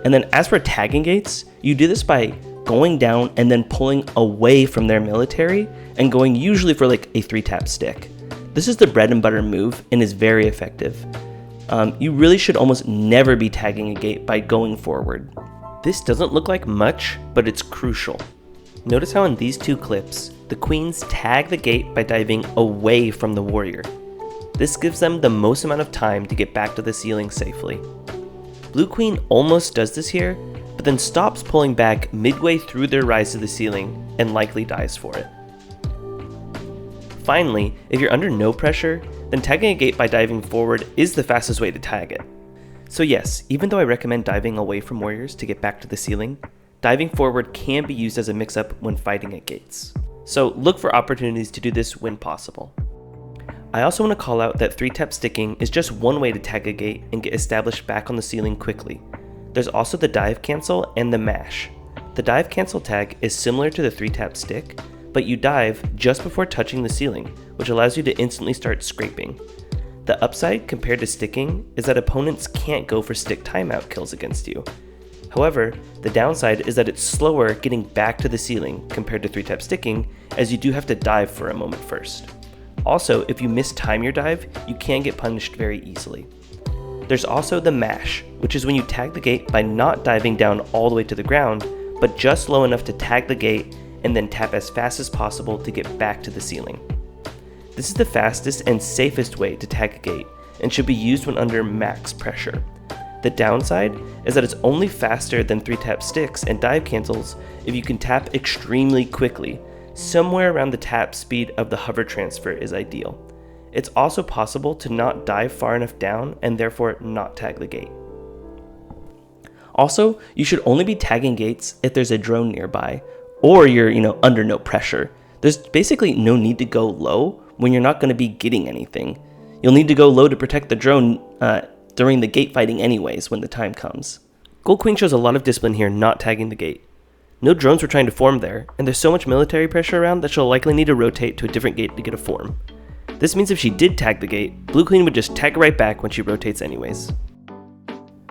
And then as for tagging gates, you do this by going down and then pulling away from their military and going usually for like a 3-tap stick. This is the bread and butter move and is very effective. You really should almost never be tagging a gate by going forward. This doesn't look like much, but it's crucial. Notice how in these two clips, the queens tag the gate by diving away from the warrior. This gives them the most amount of time to get back to the ceiling safely. Blue Queen almost does this here, but then stops pulling back midway through their rise to the ceiling and likely dies for it. Finally, if you're under no pressure, then tagging a gate by diving forward is the fastest way to tag it. So yes, even though I recommend diving away from warriors to get back to the ceiling, diving forward can be used as a mix-up when fighting at gates. So look for opportunities to do this when possible. I also want to call out that 3-tap sticking is just one way to tag a gate and get established back on the ceiling quickly. There's also the dive cancel and the mash. The dive cancel tag is similar to the 3-tap stick, but you dive just before touching the ceiling, which allows you to instantly start scraping. The upside compared to sticking is that opponents can't go for stick timeout kills against you. However, the downside is that it's slower getting back to the ceiling compared to 3-tap sticking, as you do have to dive for a moment first. Also, if you mistime your dive, you can get punished very easily. There's also the mash, which is when you tag the gate by not diving down all the way to the ground, but just low enough to tag the gate and then tap as fast as possible to get back to the ceiling. This is the fastest and safest way to tag a gate and should be used when under max pressure. The downside is that it's only faster than 3-tap sticks and dive cancels if you can tap extremely quickly. Somewhere around the tap speed of the hover transfer is ideal. It's also possible to not dive far enough down and therefore not tag the gate. Also, you should only be tagging gates if there's a drone nearby or you're under no pressure. There's basically no need to go low when you're not going to be getting anything. You'll need to go low to protect the drone during the gate fighting anyways when the time comes. Gold Queen shows a lot of discipline here not tagging the gate. No drones were trying to form there, and there's so much military pressure around that she'll likely need to rotate to a different gate to get a form. This means if she did tag the gate, Blue Queen would just tag right back when she rotates anyways.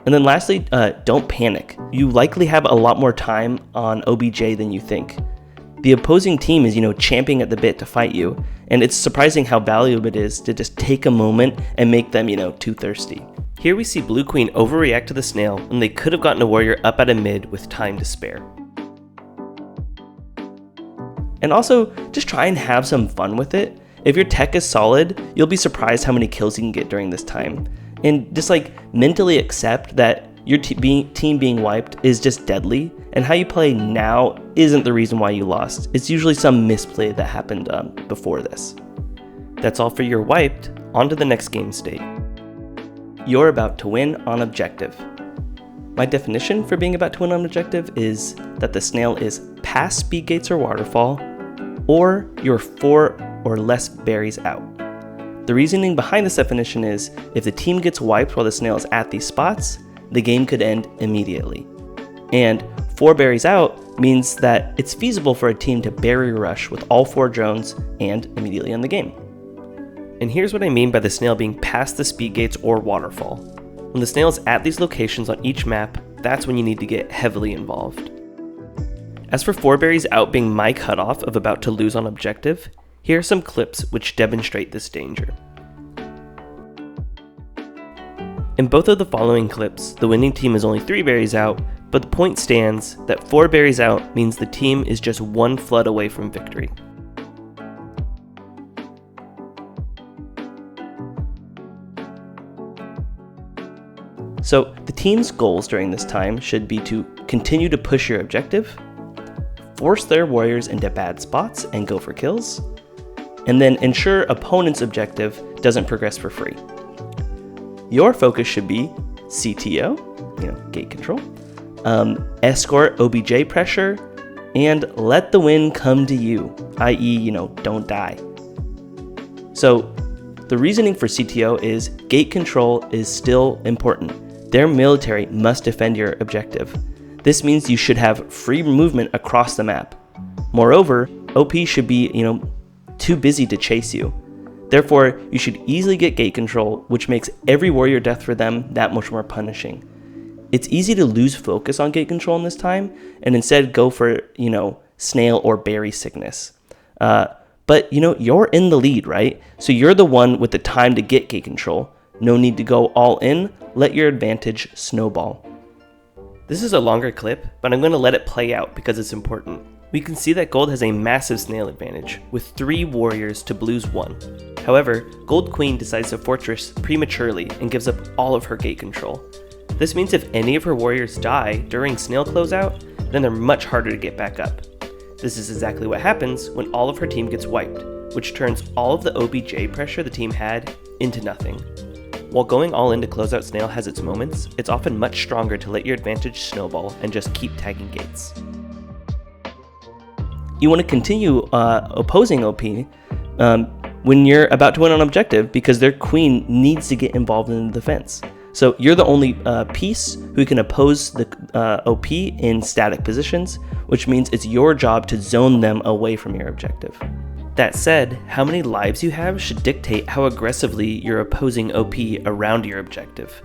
And then lastly, don't panic. You likely have a lot more time on OBJ than you think. The opposing team is, champing at the bit to fight you, and it's surprising how valuable it is to just take a moment and make them, too thirsty. Here we see Blue Queen overreact to the snail when they could have gotten a warrior up at a mid with time to spare. And also, just try and have some fun with it. If your tech is solid, you'll be surprised how many kills you can get during this time. And just mentally accept that your team being wiped is just deadly, and how you play now isn't the reason why you lost. It's usually some misplay that happened before this. That's all for your wiped. On to the next game state. You're about to win on objective. My definition for being about to win on objective is that the snail is past speed gates or waterfall, or you're 4 or less berries out. The reasoning behind this definition is if the team gets wiped while the snail is at these spots, the game could end immediately. And 4 berries out means that it's feasible for a team to berry rush with all 4 drones and immediately end the game. And here's what I mean by the snail being past the speed gates or waterfall. When the snail is at these locations on each map, that's when you need to get heavily involved. As for 4 berries out being my cutoff of about to lose on objective, here are some clips which demonstrate this danger. In both of the following clips, the winning team is only 3 berries out, but the point stands that 4 berries out means the team is just 1 flood away from victory. So the team's goals during this time should be to continue to push your objective, force their warriors into bad spots and go for kills, and then ensure opponent's objective doesn't progress for free. Your focus should be CTO, gate control, escort OBJ pressure, and let the win come to you, i.e., don't die. So the reasoning for CTO is gate control is still important. Their military must defend your objective. This means you should have free movement across the map. Moreover, OP should be, too busy to chase you. Therefore, you should easily get gate control, which makes every warrior death for them that much more punishing. It's easy to lose focus on gate control in this time and instead go for, snail or berry sickness. But you're in the lead, right? So you're the one with the time to get gate control. No need to go all in, let your advantage snowball. This is a longer clip, but I'm going to let it play out because it's important. We can see that Gold has a massive snail advantage, with 3 warriors to Blue's 1. However, Gold Queen decides to fortress prematurely and gives up all of her gate control. This means if any of her warriors die during snail closeout, then they're much harder to get back up. This is exactly what happens when all of her team gets wiped, which turns all of the OBJ pressure the team had into nothing. While going all in to close out snail has its moments, it's often much stronger to let your advantage snowball and just keep tagging gates. You want to continue opposing OP when you're about to win on objective because their queen needs to get involved in the defense. So you're the only piece who can oppose the OP in static positions, which means it's your job to zone them away from your objective. That said, how many lives you have should dictate how aggressively you're opposing OP around your objective.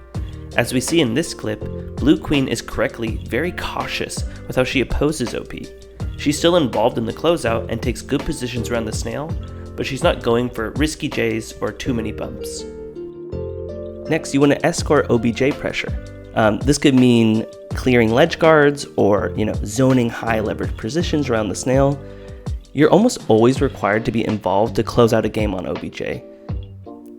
As we see in this clip, Blue Queen is correctly very cautious with how she opposes OP. She's still involved in the closeout and takes good positions around the snail, but she's not going for risky Js or too many bumps. Next, you want to escort OBJ pressure. This could mean clearing ledge guards or zoning high leverage positions around the snail. You're almost always required to be involved to close out a game on OBJ.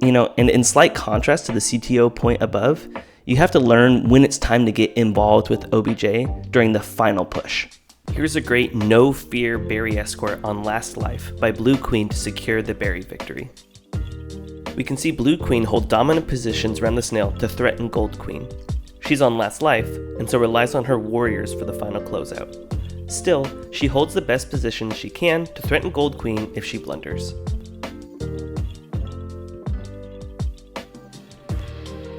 And in slight contrast to the CTO point above, you have to learn when it's time to get involved with OBJ during the final push. Here's a great no fear berry escort on Last Life by Blue Queen to secure the berry victory. We can see Blue Queen hold dominant positions around the snail to threaten Gold Queen. She's on Last Life, and so relies on her warriors for the final closeout. Still, she holds the best position she can to threaten Gold Queen if she blunders.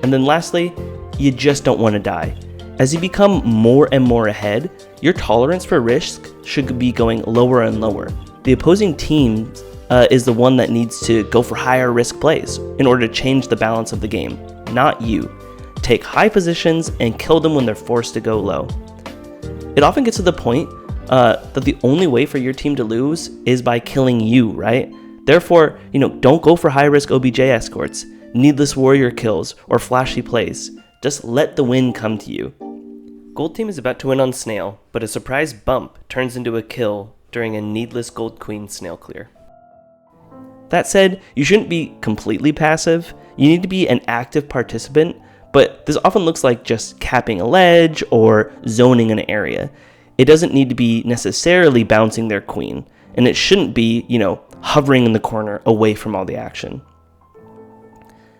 And then lastly, you just don't want to die. As you become more and more ahead, your tolerance for risk should be going lower and lower. The opposing team is the one that needs to go for higher risk plays in order to change the balance of the game, not you. Take high positions and kill them when they're forced to go low. It often gets to the point that the only way for your team to lose is by killing you, right? Therefore, don't go for high-risk OBJ escorts, needless warrior kills, or flashy plays. Just let the win come to you. Gold team is about to win on snail, but a surprise bump turns into a kill during a needless Gold Queen snail clear. That said, you shouldn't be completely passive. You need to be an active participant, but this often looks like just capping a ledge or zoning an area. It doesn't need to be necessarily bouncing their queen, and it shouldn't be, hovering in the corner away from all the action.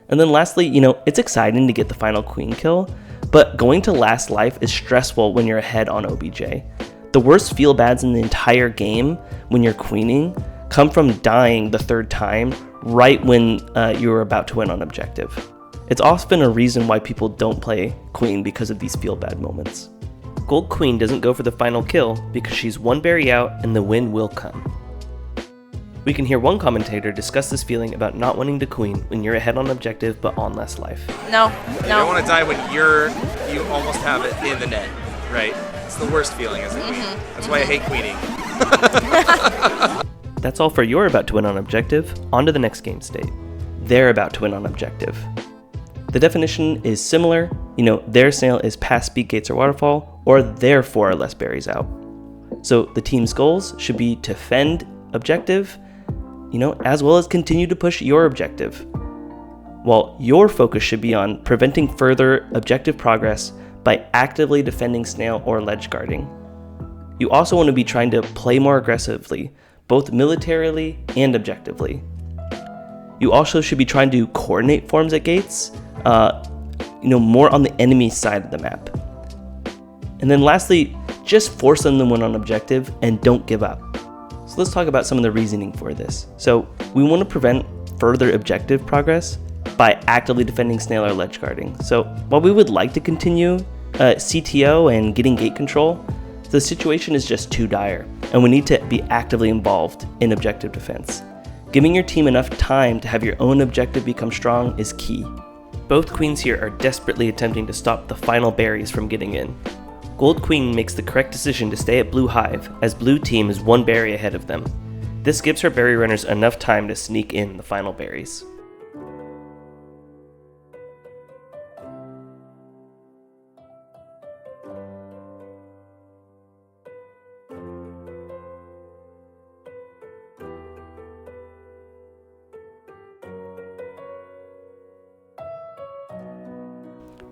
And then lastly, it's exciting to get the final queen kill, but going to Last Life is stressful when you're ahead on OBJ. The worst feel-bads in the entire game when you're queening come from dying the 3rd time right when you're about to win on objective. It's often a reason why people don't play queen because of these feel-bad moments. Gold queen doesn't go for the final kill because she's one berry out and the win will come. We can hear one commentator discuss this feeling about not winning to queen when you're ahead on objective but on less life. No. You don't want to die when you almost have it in the net, right? It's the worst feeling as a queen. That's why I hate queening. That's all for You're About to Win on Objective. On to the next game state. They're about to win on objective. The definition is similar. Their snail is past speed gates or waterfall, or their 4 or less berries out. So the team's goals should be to fend objective, as well as continue to push your objective. While your focus should be on preventing further objective progress by actively defending snail or ledge guarding. You also want to be trying to play more aggressively, both militarily and objectively. You also should be trying to coordinate forms at gates, more on the enemy side of the map. And then lastly, just force them to win on objective and don't give up. So let's talk about some of the reasoning for this. So we want to prevent further objective progress by actively defending snail or ledge guarding. So while we would like to continue CTO and getting gate control, the situation is just too dire, and we need to be actively involved in objective defense. Giving your team enough time to have your own objective become strong is key. Both queens here are desperately attempting to stop the final berries from getting in. Gold queen makes the correct decision to stay at blue hive, as blue team is 1 berry ahead of them. This gives her berry runners enough time to sneak in the final berries.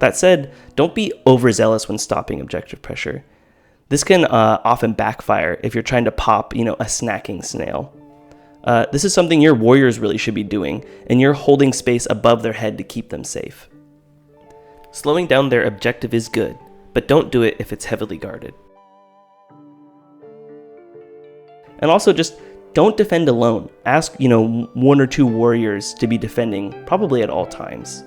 That said, don't be overzealous when stopping objective pressure. This can often backfire if you're trying to pop, a snacking snail. This is something your warriors really should be doing, and you're holding space above their head to keep them safe. Slowing down their objective is good, but don't do it if it's heavily guarded. And also just don't defend alone. Ask, 1 or 2 warriors to be defending, probably at all times.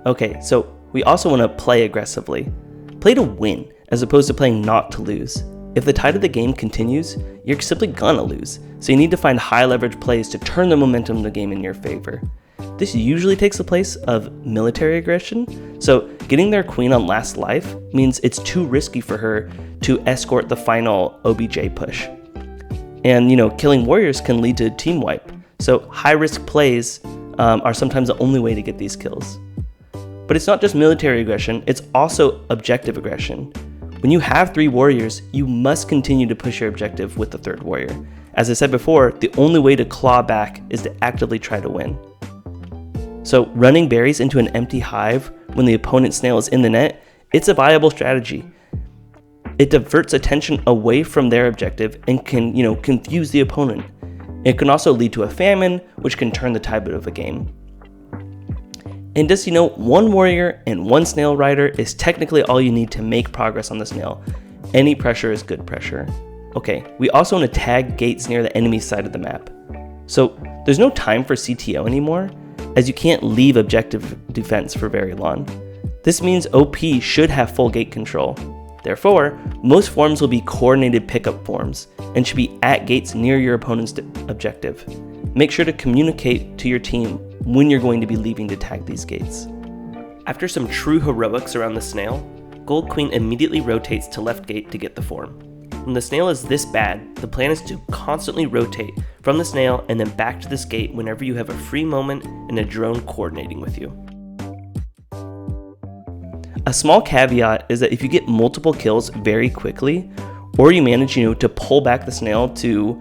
Okay, so we also want to play aggressively. Play to win, as opposed to playing not to lose. If the tide of the game continues, you're simply gonna lose, so you need to find high leverage plays to turn the momentum of the game in your favor. This usually takes the place of military aggression, so getting their queen on last life means it's too risky for her to escort the final OBJ push. And killing warriors can lead to team wipe, so high risk plays are sometimes the only way to get these kills. But it's not just military aggression, it's also objective aggression. When you have 3 warriors, you must continue to push your objective with the 3rd warrior. As I said before, the only way to claw back is to actively try to win. So running berries into an empty hive when the opponent's snail is in the net, it's a viable strategy. It diverts attention away from their objective and can, confuse the opponent. It can also lead to a famine, which can turn the tide of a game. And just, 1 warrior and 1 snail rider is technically all you need to make progress on the snail. Any pressure is good pressure. Okay, we also want to tag gates near the enemy side of the map. So there's no time for CTO anymore, as you can't leave objective defense for very long. This means OP should have full gate control. Therefore, most forms will be coordinated pickup forms and should be at gates near your opponent's objective. Make sure to communicate to your team when you're going to be leaving to tag these gates. After some true heroics around the snail, Gold Queen immediately rotates to left gate to get the form. When the snail is this bad, the plan is to constantly rotate from the snail and then back to this gate whenever you have a free moment and a drone coordinating with you. A small caveat is that if you get multiple kills very quickly, or you manage, to pull back the snail to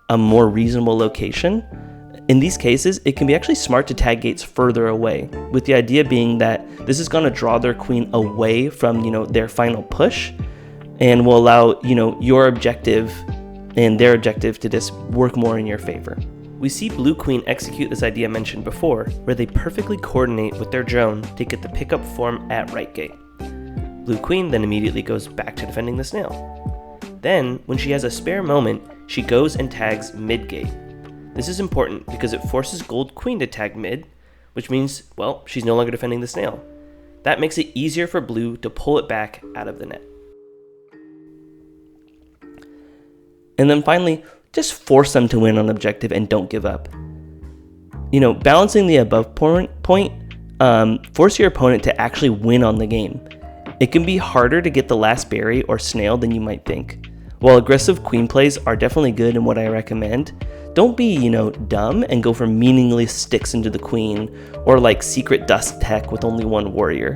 a more reasonable location, in these cases, it can be actually smart to tag gates further away, with the idea being that this is going to draw their queen away from, their final push, and will allow, your objective and their objective to just work more in your favor. We see Blue Queen execute this idea mentioned before, where they perfectly coordinate with their drone to get the pickup form at right gate. Blue Queen then immediately goes back to defending the snail. Then, when she has a spare moment, she goes and tags mid gate. This is important because it forces Gold Queen to tag mid, which means, she's no longer defending the snail. That makes it easier for Blue to pull it back out of the net. And then finally, just force them to win on objective and don't give up. Balancing the above point, force your opponent to actually win on the game. It can be harder to get the last berry or snail than you might think. While aggressive queen plays are definitely good and what I recommend, don't be, dumb and go for meaningless sticks into the queen or like secret dust tech with only one warrior.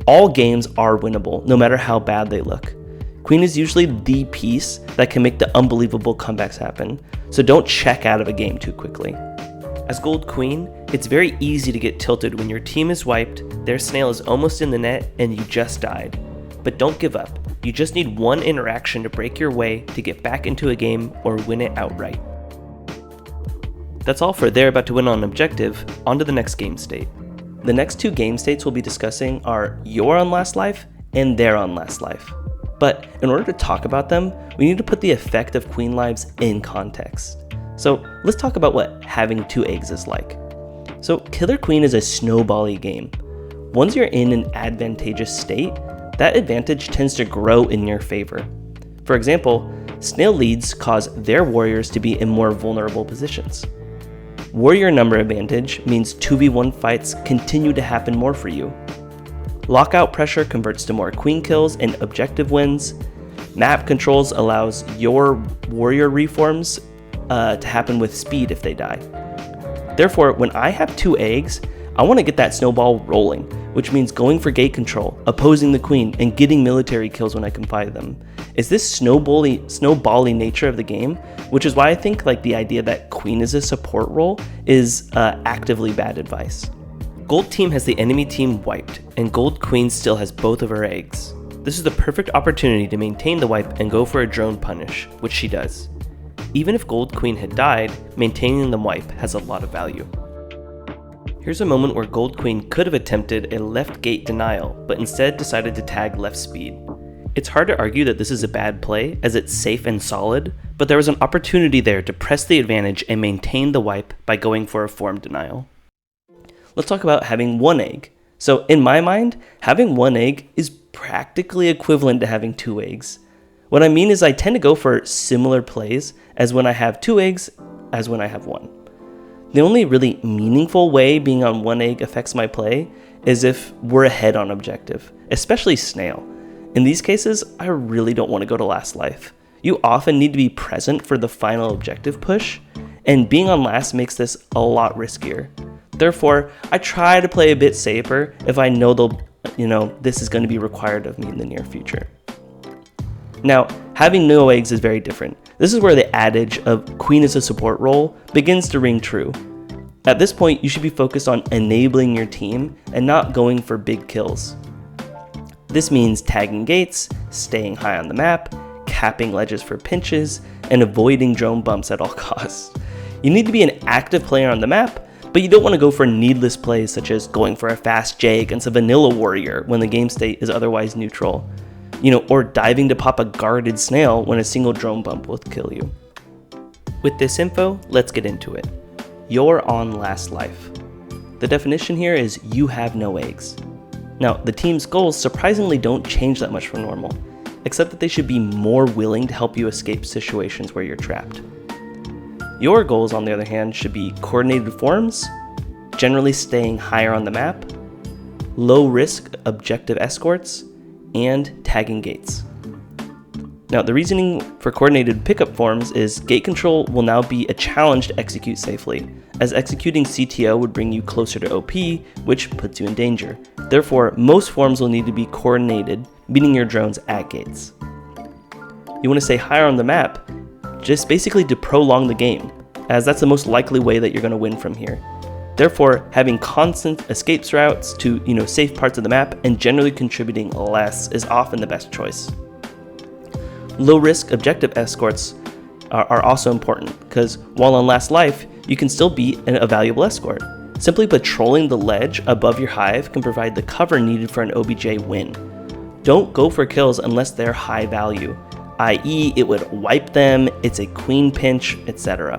All games are winnable, no matter how bad they look. Queen is usually the piece that can make the unbelievable comebacks happen, so don't check out of a game too quickly. As gold queen, it's very easy to get tilted when your team is wiped, their snail is almost in the net, and you just died. But don't give up. You just need one interaction to break your way to get back into a game or win it outright. That's all for They're About to Win on Objective. On to the next game state. The next two game states we'll be discussing are You're on Last Life and They're on Last Life. But in order to talk about them, we need to put the effect of queen lives in context. So let's talk about what having 2 eggs is like. So Killer Queen is a snowbally game. Once you're in an advantageous state, that advantage tends to grow in your favor. For example, snail leads cause their warriors to be in more vulnerable positions. Warrior number advantage means 2v1 fights continue to happen more for you. Lockout pressure converts to more queen kills and objective wins. Map controls allows your warrior reforms to happen with speed if they die. Therefore, when I have 2 eggs, I want to get that snowball rolling, which means going for gate control, opposing the queen, and getting military kills when I can find them. It's this snowbally nature of the game, which is why I think the idea that queen is a support role is actively bad advice. Gold team has the enemy team wiped, and gold queen still has both of her eggs. This is the perfect opportunity to maintain the wipe and go for a drone punish, which she does. Even if gold queen had died, maintaining the wipe has a lot of value. Here's a moment where gold queen could have attempted a left gate denial, but instead decided to tag left speed. It's hard to argue that this is a bad play, as it's safe and solid, but there was an opportunity there to press the advantage and maintain the wipe by going for a form denial. Let's talk about having 1 egg. So in my mind, having 1 egg is practically equivalent to having 2 eggs. What I mean is I tend to go for similar plays as when I have 2 eggs as when I have 1. The only really meaningful way being on 1 egg affects my play is if we're ahead on objective, especially snail. In these cases, I really don't want to go to last life. You often need to be present for the final objective push, and being on last makes this a lot riskier. Therefore, I try to play a bit safer if I know this is going to be required of me in the near future. Now, having no eggs is very different. This is where the adage of queen is a support role begins to ring true. At this point, you should be focused on enabling your team and not going for big kills. This means tagging gates, staying high on the map, capping ledges for pinches, and avoiding drone bumps at all costs. You need to be an active player on the map, but you don't want to go for needless plays such as going for a fast J against a vanilla warrior when the game state is otherwise neutral. Or diving to pop a guarded snail when a single drone bump will kill you. With this info, let's get into it. You're on last life. The definition here is you have no eggs. Now, the team's goals surprisingly don't change that much from normal, except that they should be more willing to help you escape situations where you're trapped. Your goals, on the other hand, should be coordinated forms, generally staying higher on the map, low risk objective escorts, and tagging gates. Now, the reasoning for coordinated pickup forms is gate control will now be a challenge to execute safely, as executing CTO would bring you closer to OP, which puts you in danger. Therefore, most forms will need to be coordinated, meeting your drones at gates. You want to stay higher on the map, just basically to prolong the game, as that's the most likely way that you're going to win from here. Therefore, having constant escape routes to safe parts of the map and generally contributing less is often the best choice. Low-risk objective escorts are also important, because while on last life, you can still be a valuable escort. Simply patrolling the ledge above your hive can provide the cover needed for an OBJ win. Don't go for kills unless they're high value, i.e. it would wipe them, it's a queen pinch, etc.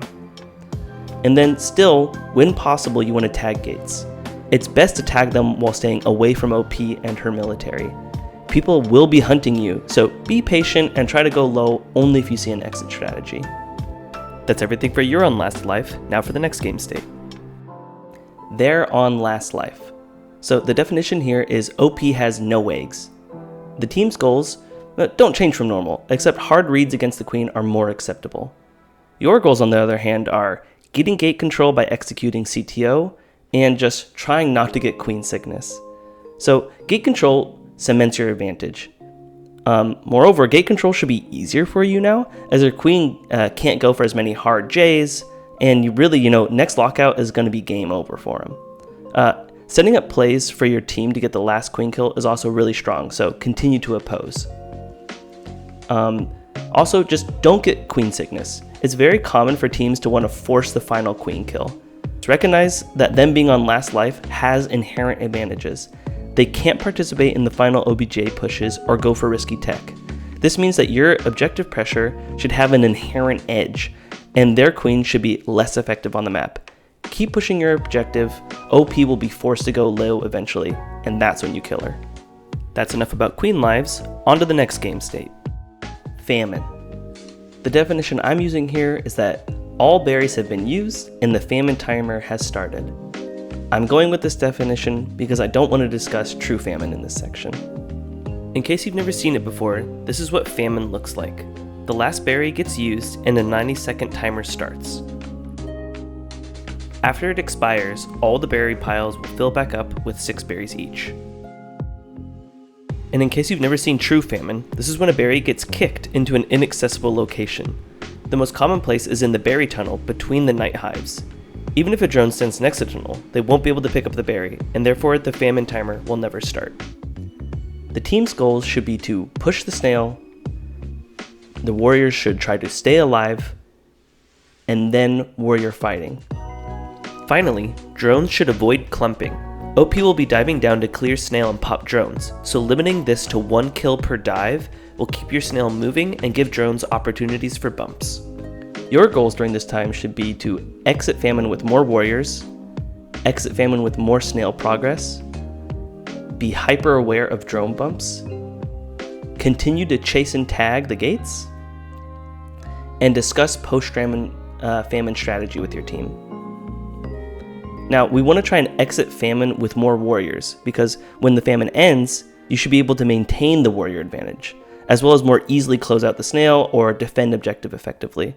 And then still, when possible, you want to tag gates. It's best to tag them while staying away from OP and her military. people will be hunting you, so be patient and try to go low only if you see an exit strategy. That's everything for your on last life. Now for the next game state. They're on last life. So the definition here is OP has no eggs. The team's goals don't change from normal, except hard reads against the queen are more acceptable. Your goals, on the other hand, are getting gate control by executing CTO and just trying not to get queen sickness. So gate control cements your advantage. Moreover, gate control should be easier for you now, as your queen can't go for as many hard Js, and you really, next lockout is going to be game over for him. Setting up plays for your team to get the last queen kill is also really strong, so continue to oppose. Also, just don't get queen sickness. It's very common for teams to want to force the final queen kill. So recognize that them being on last life has inherent advantages. They can't participate in the final OBJ pushes or go for risky tech. This means that your objective pressure should have an inherent edge, and their queen should be less effective on the map. Keep pushing your objective, OP will be forced to go low eventually, and that's when you kill her. That's enough about queen lives, on to the next game state. Famine. The definition I'm using here is that all berries have been used and the famine timer has started. I'm going with this definition because I don't want to discuss true famine in this section. In case you've never seen it before, this is what famine looks like. The last berry gets used and a 90-second timer starts. After it expires, all the berry piles will fill back up with 6 berries each. And in case you've never seen true famine, this is when a berry gets kicked into an inaccessible location. The most common place is in the berry tunnel between the night hives. Even if a drone stands next to the tunnel, they won't be able to pick up the berry, and therefore the famine timer will never start. The team's goals should be to push the snail, the warriors should try to stay alive, and then warrior fighting. Finally, drones should avoid clumping. OP will be diving down to clear snail and pop drones, so limiting this to 1 kill per dive will keep your snail moving and give drones opportunities for bumps. Your goals during this time should be to exit famine with more warriors, exit famine with more snail progress, be hyper aware of drone bumps, continue to chase and tag the gates, and discuss post-famine famine strategy with your team. Now, we want to try and exit famine with more warriors, because when the famine ends, you should be able to maintain the warrior advantage, as well as more easily close out the snail or defend objective effectively.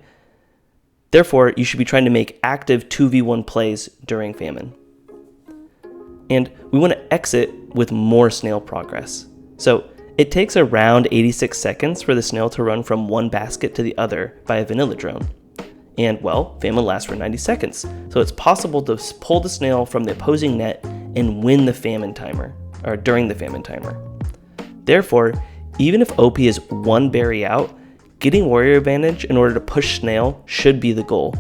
Therefore, you should be trying to make active 2v1 plays during famine. And we want to exit with more snail progress. So it takes around 86 seconds for the snail to run from one basket to the other by a vanilla drone. And well, famine lasts for 90 seconds, so it's possible to pull the snail from the opposing net and win the famine timer, or during the famine timer. Therefore, even if OP is 1 berry out, getting warrior advantage in order to push snail should be the goal.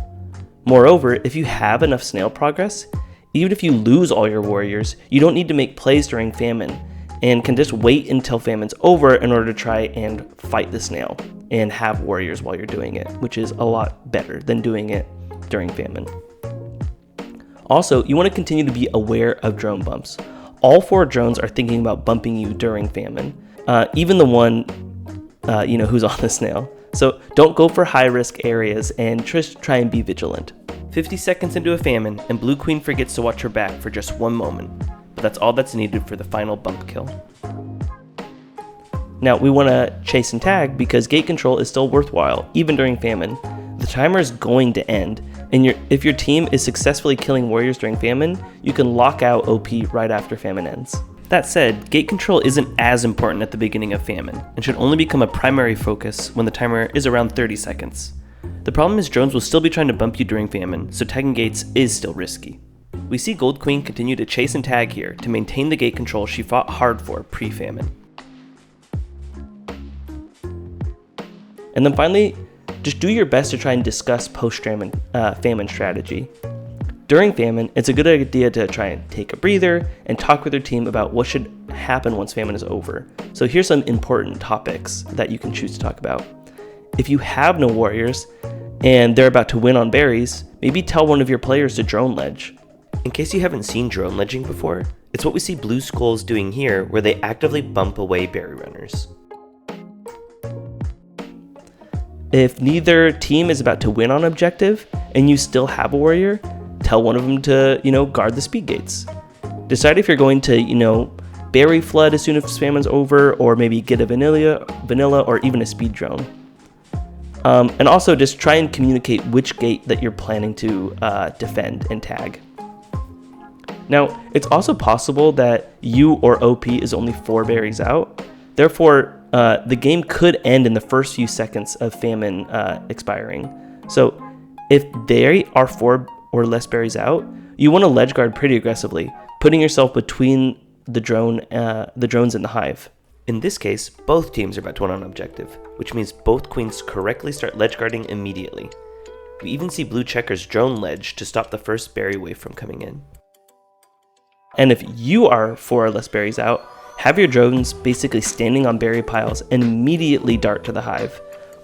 Moreover, if you have enough snail progress, even if you lose all your warriors, you don't need to make plays during famine, and can just wait until famine's over in order to try and fight the snail and have warriors while you're doing it, which is a lot better than doing it during famine. Also, you want to continue to be aware of drone bumps. All 4 drones are thinking about bumping you during famine, even the one who's on the snail. So don't go for high risk areas and just try and be vigilant. 50 seconds into a famine and Blue Queen forgets to watch her back for just 1 moment, but that's all that's needed for the final bump kill. Now we want to chase and tag because gate control is still worthwhile even during famine. The timer is going to end, and if your team is successfully killing warriors during famine, you can lock out OP right after famine ends. That said, gate control isn't as important at the beginning of famine, and should only become a primary focus when the timer is around 30 seconds. The problem is drones will still be trying to bump you during famine, so tagging gates is still risky. We see Gold Queen continue to chase and tag here to maintain the gate control she fought hard for pre-famine. And then finally, just do your best to try and discuss post-famine famine strategy. During famine, it's a good idea to try and take a breather and talk with your team about what should happen once famine is over. So here's some important topics that you can choose to talk about. If you have no warriors and they're about to win on berries, maybe tell one of your players to drone ledge. In case you haven't seen drone ledging before, It's what we see Blue Skulls doing here, where they actively bump away berry runners. If neither team is about to win on objective and you still have a warrior, tell one of them to, guard the speed gates. Decide if you're going to, berry flood as soon as Famine's over, or maybe get a vanilla or even a speed drone. And also just try and communicate which gate that you're planning to defend and tag. Now, it's also possible that you or OP is only 4 berries out. Therefore, the game could end in the first few seconds of Famine expiring. So if there are 4 or less berries out, you want to ledge guard pretty aggressively, putting yourself between the drones and the hive. In this case, both teams are about to win on objective, which means both queens correctly start ledge guarding immediately. We even see blue checkers drone ledge to stop the first berry wave from coming in. And if you are 4 or less berries out, have your drones basically standing on berry piles and immediately dart to the hive.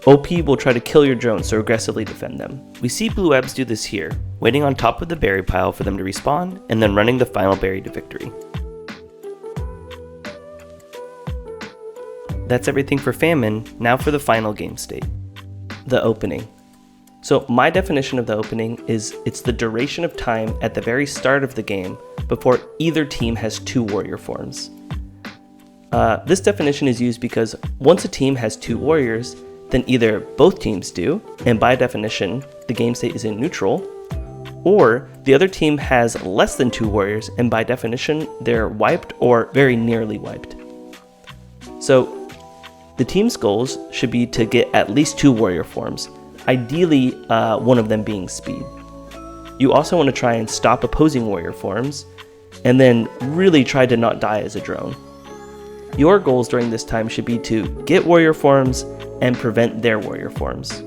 OP will try to kill your drones, so aggressively defend them. We see blue abs do this here, waiting on top of the berry pile for them to respawn, and then running the final berry to victory. That's everything for Famine. Now for the final game state. The opening. So my definition of the opening is it's the duration of time at the very start of the game before either team has 2 warrior forms. This definition is used because once a team has 2 warriors, then either both teams do, and by definition, the game state is in neutral, or the other team has less than 2 warriors, and by definition, they're wiped or very nearly wiped. So the team's goals should be to get at least 2 warrior forms, ideally one of them being speed. You also want to try and stop opposing warrior forms, and then really try to not die as a drone. Your goals during this time should be to get warrior forms and prevent their warrior forms.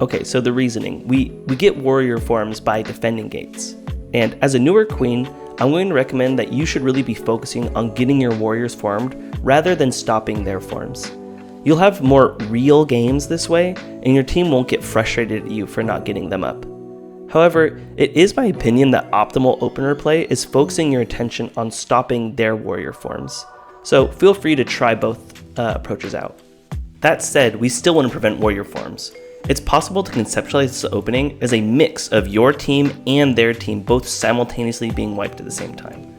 Okay, so the reasoning. We get warrior forms by defending gates. And as a newer queen, I'm going to recommend that you should really be focusing on getting your warriors formed rather than stopping their forms. You'll have more real games this way, and your team won't get frustrated at you for not getting them up. However, it is my opinion that optimal opener play is focusing your attention on stopping their warrior forms. So feel free to try both approaches out. That said, we still want to prevent warrior forms. It's possible to conceptualize this opening as a mix of your team and their team both simultaneously being wiped at the same time.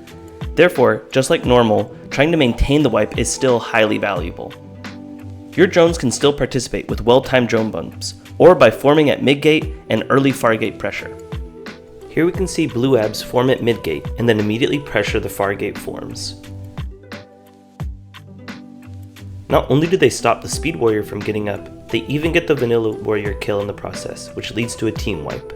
Therefore, just like normal, trying to maintain the wipe is still highly valuable. Your drones can still participate with well-timed drone bumps, or by forming at mid-gate and early far gate pressure. Here we can see blue abs form at mid-gate and then immediately pressure the far gate forms. Not only do they stop the speed warrior from getting up, they even get the vanilla warrior kill in the process, which leads to a team wipe.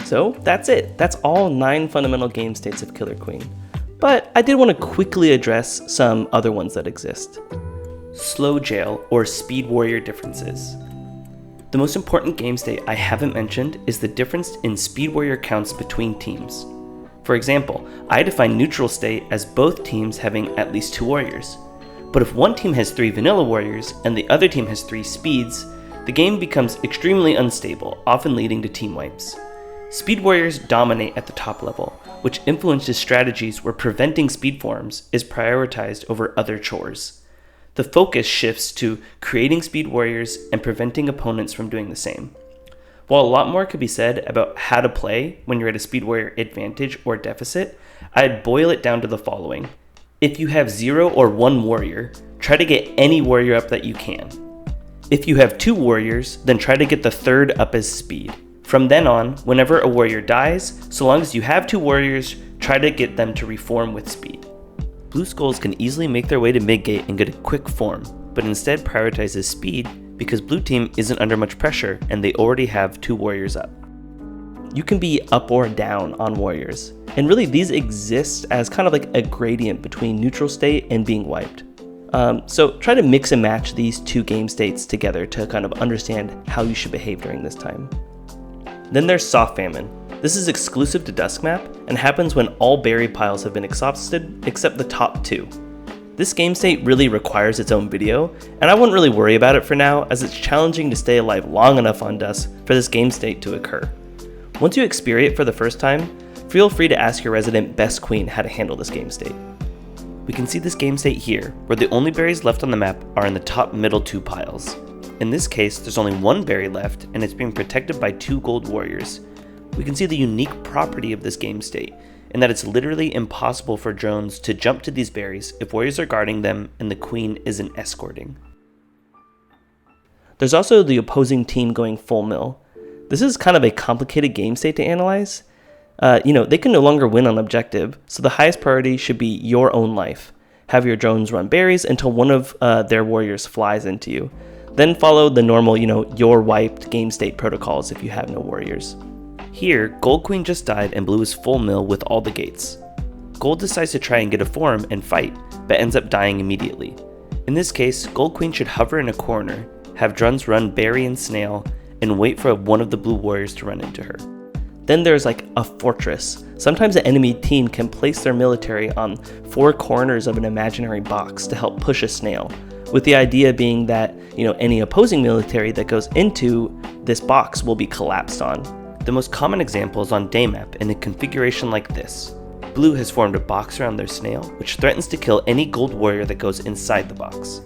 So that's it. That's all 9 fundamental game states of Killer Queen. But I did want to quickly address some other ones that exist. Slow jail or speed warrior differences. The most important game state I haven't mentioned is the difference in speed warrior counts between teams. For example, I define neutral state as both teams having at least 2 warriors. But if one team has 3 vanilla warriors and the other team has 3 speeds, the game becomes extremely unstable, often leading to team wipes. Speed warriors dominate at the top level, which influences strategies where preventing speed forms is prioritized over other chores. The focus shifts to creating speed warriors and preventing opponents from doing the same. While a lot more could be said about how to play when you're at a speed warrior advantage or deficit, I'd boil it down to the following. If you have 0 or 1 warrior, try to get any warrior up that you can. If you have 2 warriors, then try to get the 3rd up as speed. From then on, whenever a warrior dies, so long as you have 2 warriors, try to get them to reform with speed. Blue skulls can easily make their way to mid-gate and get a quick form, but instead prioritizes speed because blue team isn't under much pressure and they already have 2 warriors up. You can be up or down on warriors, and really these exist as kind of like a gradient between neutral state and being wiped. So try to mix and match these 2 game states together to kind of understand how you should behave during this time. Then there's Soft Famine. This is exclusive to Dusk Map and happens when all berry piles have been exhausted except the top 2. This game state really requires its own video, and I wouldn't really worry about it for now as it's challenging to stay alive long enough on Dusk for this game state to occur. Once you experience it for the first time, Feel free to ask your resident best queen how to handle this game state. We can see this game state here, where the only berries left on the map are in the top middle 2 piles. In this case, there's only 1 berry left, and it's being protected by 2 gold warriors. We can see the unique property of this game state, in that it's literally impossible for drones to jump to these berries if warriors are guarding them and the queen isn't escorting. There's also the opposing team going full mill. This is kind of a complicated game state to analyze. They can no longer win on objective, so the highest priority should be your own life. Have your drones run berries until one of their warriors flies into you. Then follow the normal, you're wiped game state protocols if you have no warriors. Here, Gold Queen just died and Blue is full mill with all the gates. Gold decides to try and get a form and fight, but ends up dying immediately. In this case, Gold Queen should hover in a corner, have drones run berry and snail, and wait for one of the blue warriors to run into her. Then there's like a fortress. Sometimes the enemy team can place their military on 4 corners of an imaginary box to help push a snail, with the idea being that, any opposing military that goes into this box will be collapsed on. The most common example is on Daymap in a configuration like this. Blue has formed a box around their snail, which threatens to kill any gold warrior that goes inside the box.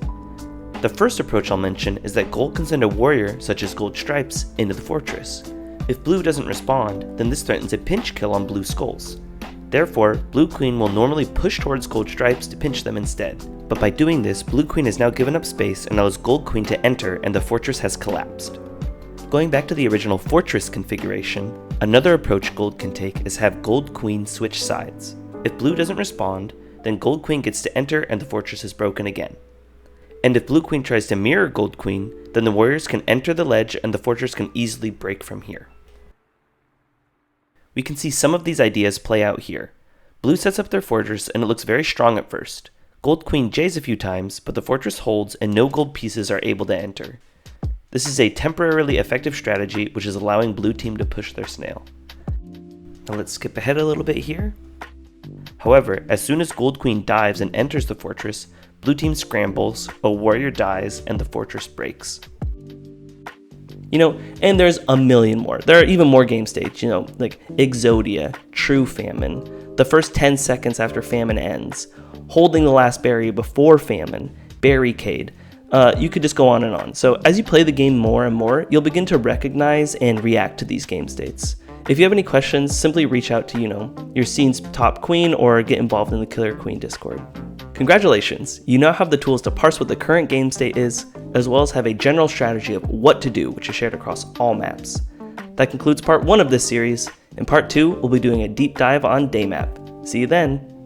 The first approach I'll mention is that Gold can send a warrior, such as Gold Stripes, into the fortress. If Blue doesn't respond, then this threatens a pinch kill on Blue skulls. Therefore, Blue Queen will normally push towards Gold Stripes to pinch them instead. But by doing this, Blue Queen has now given up space and allows Gold Queen to enter, and the fortress has collapsed. Going back to the original fortress configuration, another approach Gold can take is have Gold Queen switch sides. If Blue doesn't respond, then Gold Queen gets to enter and the fortress is broken again. And if Blue Queen tries to mirror Gold Queen, then the warriors can enter the ledge and the fortress can easily break from here. We can see some of these ideas play out here. Blue sets up their fortress and it looks very strong at first. Gold Queen J's a few times, but the fortress holds and no gold pieces are able to enter. This is a temporarily effective strategy which is allowing Blue Team to push their snail. Now let's skip ahead a little bit here. However, as soon as Gold Queen dives and enters the fortress, Blue Team scrambles, a warrior dies, and the fortress breaks. And there's a million more. There are even more game states, like Exodia, True Famine, the first 10 seconds after Famine ends, holding the last berry before Famine, Barricade. You could just go on and on. So as you play the game more and more, you'll begin to recognize and react to these game states. If you have any questions, simply reach out to, your scene's top queen or get involved in the Killer Queen Discord. Congratulations, you now have the tools to parse what the current game state is, as well as have a general strategy of what to do, which is shared across all maps. That concludes part 1 of this series. In part 2, we'll be doing a deep dive on Daymap. See you then!